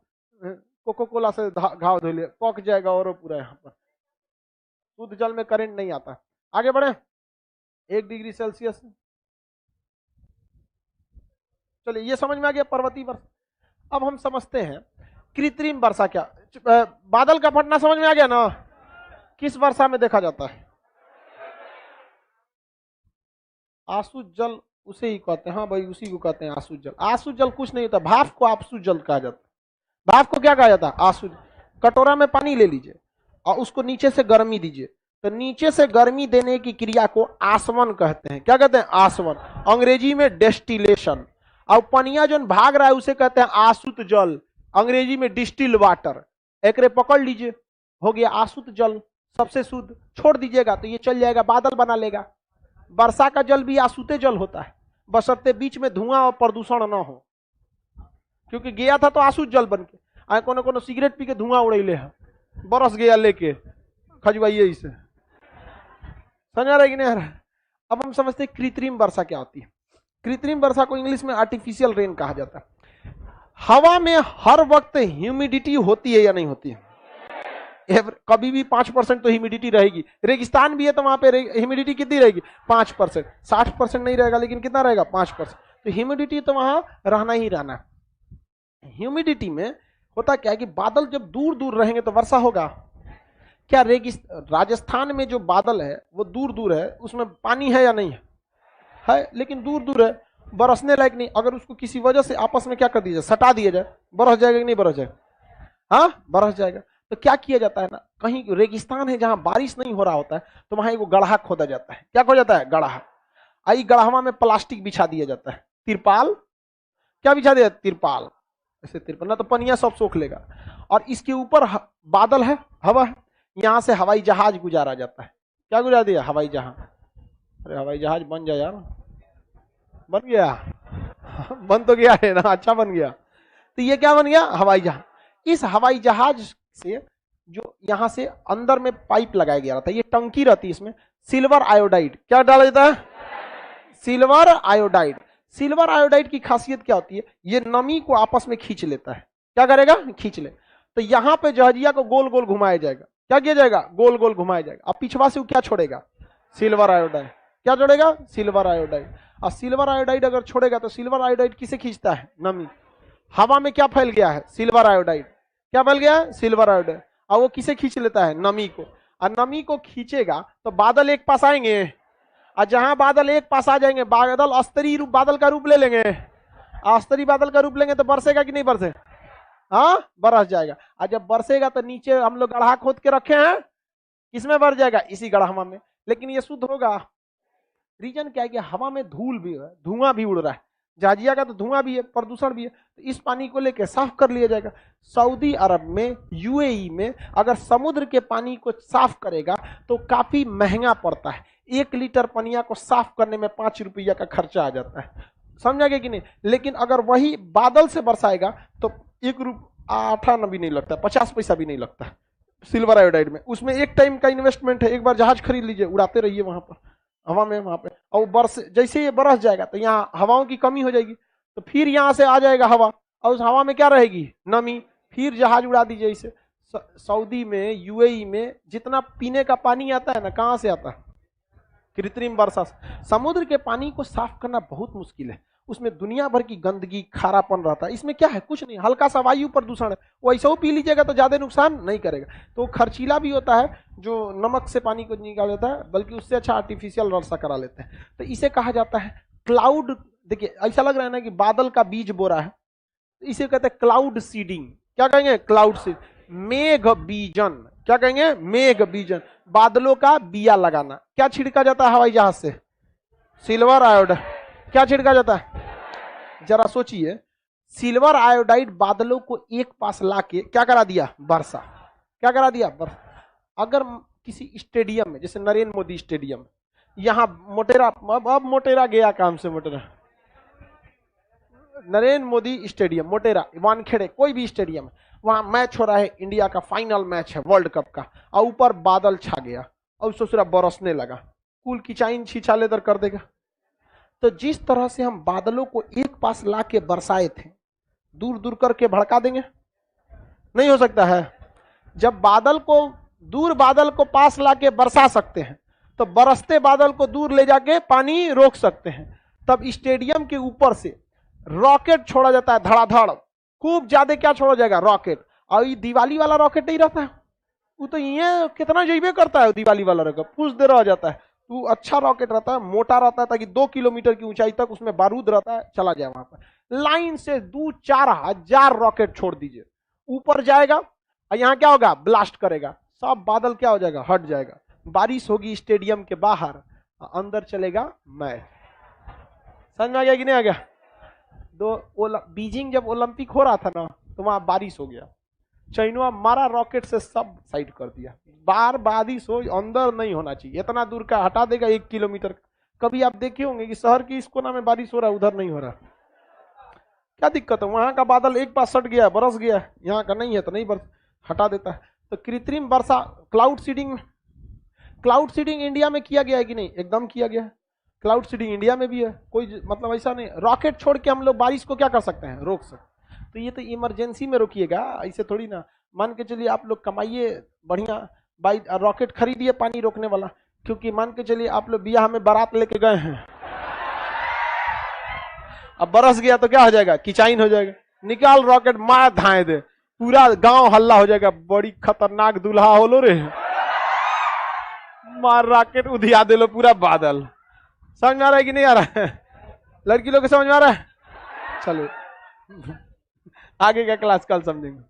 कोको कोला से घाव धो लिए, पक जाएगा और वो पूरा यहाँ पर। शुद्ध जल में करंट नहीं आता। आगे बढ़े, 1 डिग्री सेल्सियस। चलिए ये समझ में आ गया पर्वतीय वर्षा। अब हम समझते हैं कृत्रिम वर्षा क्या। बादल का फटना समझ में आ गया ना, किस वर्षा में देखा जाता है? आसु जल उसे ही कहते हैं। हाँ भाई, उसी को कहते हैं आसु जल। आसु जल कुछ नहीं होता, भाप को आसु जल कहा जाता है। भाप को क्या कहा जाता है? आसु। कटोरा में पानी ले लीजिए और उसको नीचे से गर्मी दीजिए, तो नीचे से गर्मी देने की क्रिया को आसवन कहते हैं। क्या कहते हैं? आसवन। अंग्रेजी में डेस्टिलेशन। और पनिया जो भाग रहा है उसे कहते हैं आसुत जल, अंग्रेजी में डिस्टिल वाटर। एक पकड़ लीजिए, हो गया आसुत जल, सबसे शुद्ध। छोड़ दीजिएगा तो ये चल जाएगा, बादल बना लेगा। वर्षा का जल भी आसुते जल होता है, बशर्ते बीच में धुआं और प्रदूषण ना हो, क्योंकि गया था तो आसुत जल बन के। आए कोनो कोनो सिगरेट पी के धुआं उड़ेले है, बरस गया लेके, खजवाइए इसे। समझ आ रहा है कि नहीं आ रहा है? अब हम समझते हैं कृत्रिम वर्षा क्या होती है। कृत्रिम वर्षा को इंग्लिश में आर्टिफिशियल रेन कहा जाता है। हवा में हर वक्त ह्यूमिडिटी होती है या नहीं होती है? कभी भी 5% तो ह्यूमिडिटी रहेगी। रेगिस्तान भी है तो वहां पे ह्यूमिडिटी कितनी रहेगी? 5%। 60% नहीं रहेगा, लेकिन कितना रहेगा? 5%। तो ह्यूमिडिटी तो वहां रहना ही रहना। ह्यूमिडिटी में होता क्या है कि बादल जब दूर दूर रहेंगे तो वर्षा होगा क्या? राजस्थान में जो बादल है वो दूर दूर है, उसमें पानी है या नहीं है? लेकिन दूर दूर है, बरसने लायक नहीं। अगर उसको किसी वजह से आपस में क्या कर दिया जाए, सटा दिया जाए, बरस जाएगा कि नहीं बरस जाएगा? हाँ, बरस जाएगा। तो क्या किया जाता है ना, कहीं रेगिस्तान है जहां बारिश नहीं हो रहा होता है, तो वहां एक गड्ढा खोदा जाता है। क्या खोदा जाता है? गड्ढा। आई गड्ढा में प्लास्टिक बिछा दिया जाता है, तिरपाल। क्या बिछा दिया? तिरपाल। ऐसे तिरपाल ना तो पनिया सब सोख लेगा। और इसके ऊपर बादल है, हवा है, यहां से हवाई जहाज गुजारा जाता है। क्या गुजार दिया? हवाई जहाज। अरे हवाई जहाज बन जाए यार। बन गया? बन तो गया है ना, अच्छा बन गया। तो ये क्या बन गया? हवाई जहाज। इस हवाई जहाज से जो यहां से अंदर में पाइप लगाया गया था, ये टंकी रहती है, इसमें सिल्वर आयोडाइड। क्या डाला जाता है? Silver iodide. सिल्वर आयोडाइड की खासियत क्या होती है? ये नमी को आपस में खींच लेता है। क्या करेगा? खींच ले। तो यहां पे जहाजिया को गोल गोल घुमाया जाएगा। क्या किया जाएगा? गोल गोल घुमाया जाएगा। अब पिछवा से वो क्या छोड़ेगा? Silver iodide. क्या छोड़ेगा? Silver iodide. और सिल्वर आयोडाइड अगर छोड़ेगा तो सिल्वर आयोडाइड किसे खींचता है? नमी। हवा में क्या फैल गया है? Silver iodide. क्या फैल गया है? Silver iodide. और वो किसे खींच लेता है? नमी को। और नमी को खींचेगा तो बादल एक पास आएंगे, और जहां बादल एक पास आ जाएंगे, बादल अस्तरी रूप, बादल का रूप ले लेंगे। अस्तरी बादल का रूप लेंगे तो बरसेगा कि नहीं बरसे? हाँ, बरस जाएगा। और जब बरसेगा तो नीचे हम लोग गड्ढा खोद के रखे हैं, किसमें बरस जाएगा? इसी गड्ढा में। लेकिन ये शुद्ध होगा। रीजन क्या है कि हवा में धूल भी है, धुआं भी उड़ रहा है, जहाजिया का तो धुआं भी है, प्रदूषण भी है। तो इस पानी को लेकर साफ कर लिया जाएगा। सऊदी अरब में, यूएई में अगर समुद्र के पानी को साफ करेगा तो काफी महंगा पड़ता है। 1 लीटर पनिया को साफ करने में 5 रुपया का खर्चा आ जाता है। समझा गया कि नहीं? लेकिन अगर वही बादल से बरसाएगा तो 1 भी नहीं लगता, 50 पैसा भी नहीं लगता सिल्वर आयोडाइड में। उसमें एक टाइम का इन्वेस्टमेंट है। एक बार जहाज खरीद लीजिए, उड़ाते रहिए वहां पर हवा में, वहां पे। और बरस, जैसे ये बरस जाएगा तो यहाँ हवाओं की कमी हो जाएगी, तो फिर यहाँ से आ जाएगा हवा, और उस हवा में क्या रहेगी? नमी। फिर जहाज उड़ा दीजिए इसे। सऊदी में, यूएई में जितना पीने का पानी आता है ना, कहाँ से आता है? कृत्रिम वर्षा। समुद्र के पानी को साफ करना बहुत मुश्किल है, उसमें दुनिया भर की गंदगी, खारापन रहता है। इसमें क्या है? कुछ नहीं, हल्का सा वायु प्रदूषण है। वो ऐसा पी लीजिएगा तो ज्यादा नुकसान नहीं करेगा। तो खर्चीला भी होता है, जो नमक से पानी को निकाल देता है, बल्कि उससे अच्छा आर्टिफिशियल वर्षा करा लेते हैं। तो इसे कहा जाता है क्लाउड। देखिए ऐसा लग रहा है ना कि बादल का बीज बो रहा है, तो इसे कहते हैं क्लाउड सीडिंग। क्या कहेंगे? Cloud seed. मेघ बीजन। क्या कहेंगे? मेघ बीजन। बादलों का बिया लगाना। क्या छिड़का जाता है हवाई जहाज से? Silver iodide. क्या छिड़का जाता है? जरा सोचिए, सिल्वर आयोडाइड बादलों को एक पास लाके क्या करा दिया? वर्षा। क्या करा दिया? वर्षा। अगर किसी स्टेडियम में, जैसे नरेंद्र मोदी स्टेडियम, यहां मोटेरा, अब मोटेरा गया काम से, मोटेरा, नरेंद्र मोदी स्टेडियम, मोटेरा, वानखेड़े, कोई भी स्टेडियम, वहां मैच हो रहा है, इंडिया का फाइनल मैच है वर्ल्ड कप का, और ऊपर बादल छा गया और सोच रहा बरसने लगा, कुल किचाइन छिछालेदर कर देगा। तो जिस तरह से हम बादलों को एक पास ला के बरसाए थे, दूर दूर करके भड़का देंगे? नहीं हो सकता है। जब बादल को दूर बादल को पास ला के बरसा सकते हैं, तो बरसते बादल को दूर ले जाके पानी रोक सकते हैं। तब स्टेडियम के ऊपर से रॉकेट छोड़ा जाता है, धड़ाधड़, खूब ज्यादा क्या छोड़ा जाएगा? रॉकेट। और ये दिवाली वाला रॉकेट नहीं रहता है, वो तो ये कितना जइबे करता है दिवाली वाला रॉकेट, कुछ देर रह जाता है। वो अच्छा रॉकेट रहता है, मोटा रहता है, ताकि 2 किलोमीटर की ऊंचाई तक उसमें बारूद रहता है, चला जाए वहां पर। लाइन से 2-4 हजार रॉकेट छोड़ दीजिए, ऊपर जाएगा और यहाँ क्या होगा? ब्लास्ट करेगा, सब बादल क्या हो जाएगा? हट जाएगा। बारिश होगी स्टेडियम के बाहर, अंदर चलेगा मैच। समझ में आ गया कि नहीं आ गया? बीजिंग जब ओलंपिक हो रहा था ना, तो वहां बारिश हो गया, चाइना मारा रॉकेट से सब साइड कर दिया। बारिश हो, अंदर नहीं होना चाहिए, इतना दूर का हटा देगा 1 किलोमीटर। कभी आप देखे होंगे कि शहर की इस कोना में बारिश हो रहा है, उधर नहीं हो रहा, क्या दिक्कत है? वहां का बादल एक बार सट गया, बरस गया, यहाँ का नहीं है तो नहीं बरस, हटा देता है। तो कृत्रिम वर्षा, cloud seeding, cloud seeding India में किया गया है कि नहीं? एकदम किया गया है। क्लाउड सीडिंग इंडिया में भी है, कोई मतलब ऐसा नहीं। रॉकेट छोड़ के हम लोग बारिश को क्या कर सकते हैं? रोक सकते। तो ये तो इमरजेंसी में रोकिएगा, ऐसे थोड़ी ना। मान के चलिए आप लोग कमाइए बढ़िया, रॉकेट खरीदिए पानी रोकने वाला, क्योंकि मान के चलिए आप लोग बियाह में बारात लेके गए हैं, अब बरस गया तो क्या हो जाएगा? किचाइन हो जाएगा। निकाल रॉकेट, मार धाए दे, पूरा गांव हल्ला हो जाएगा, बड़ी खतरनाक दूल्हा हो लो रे, मार रॉकेट उधिया दे लो पूरा बादल। समझ में आ रहा है कि नहीं आ रहा है? लड़की लोग को समझ में आ रहा है? चलो आगे का क्लास कल समझेंगे।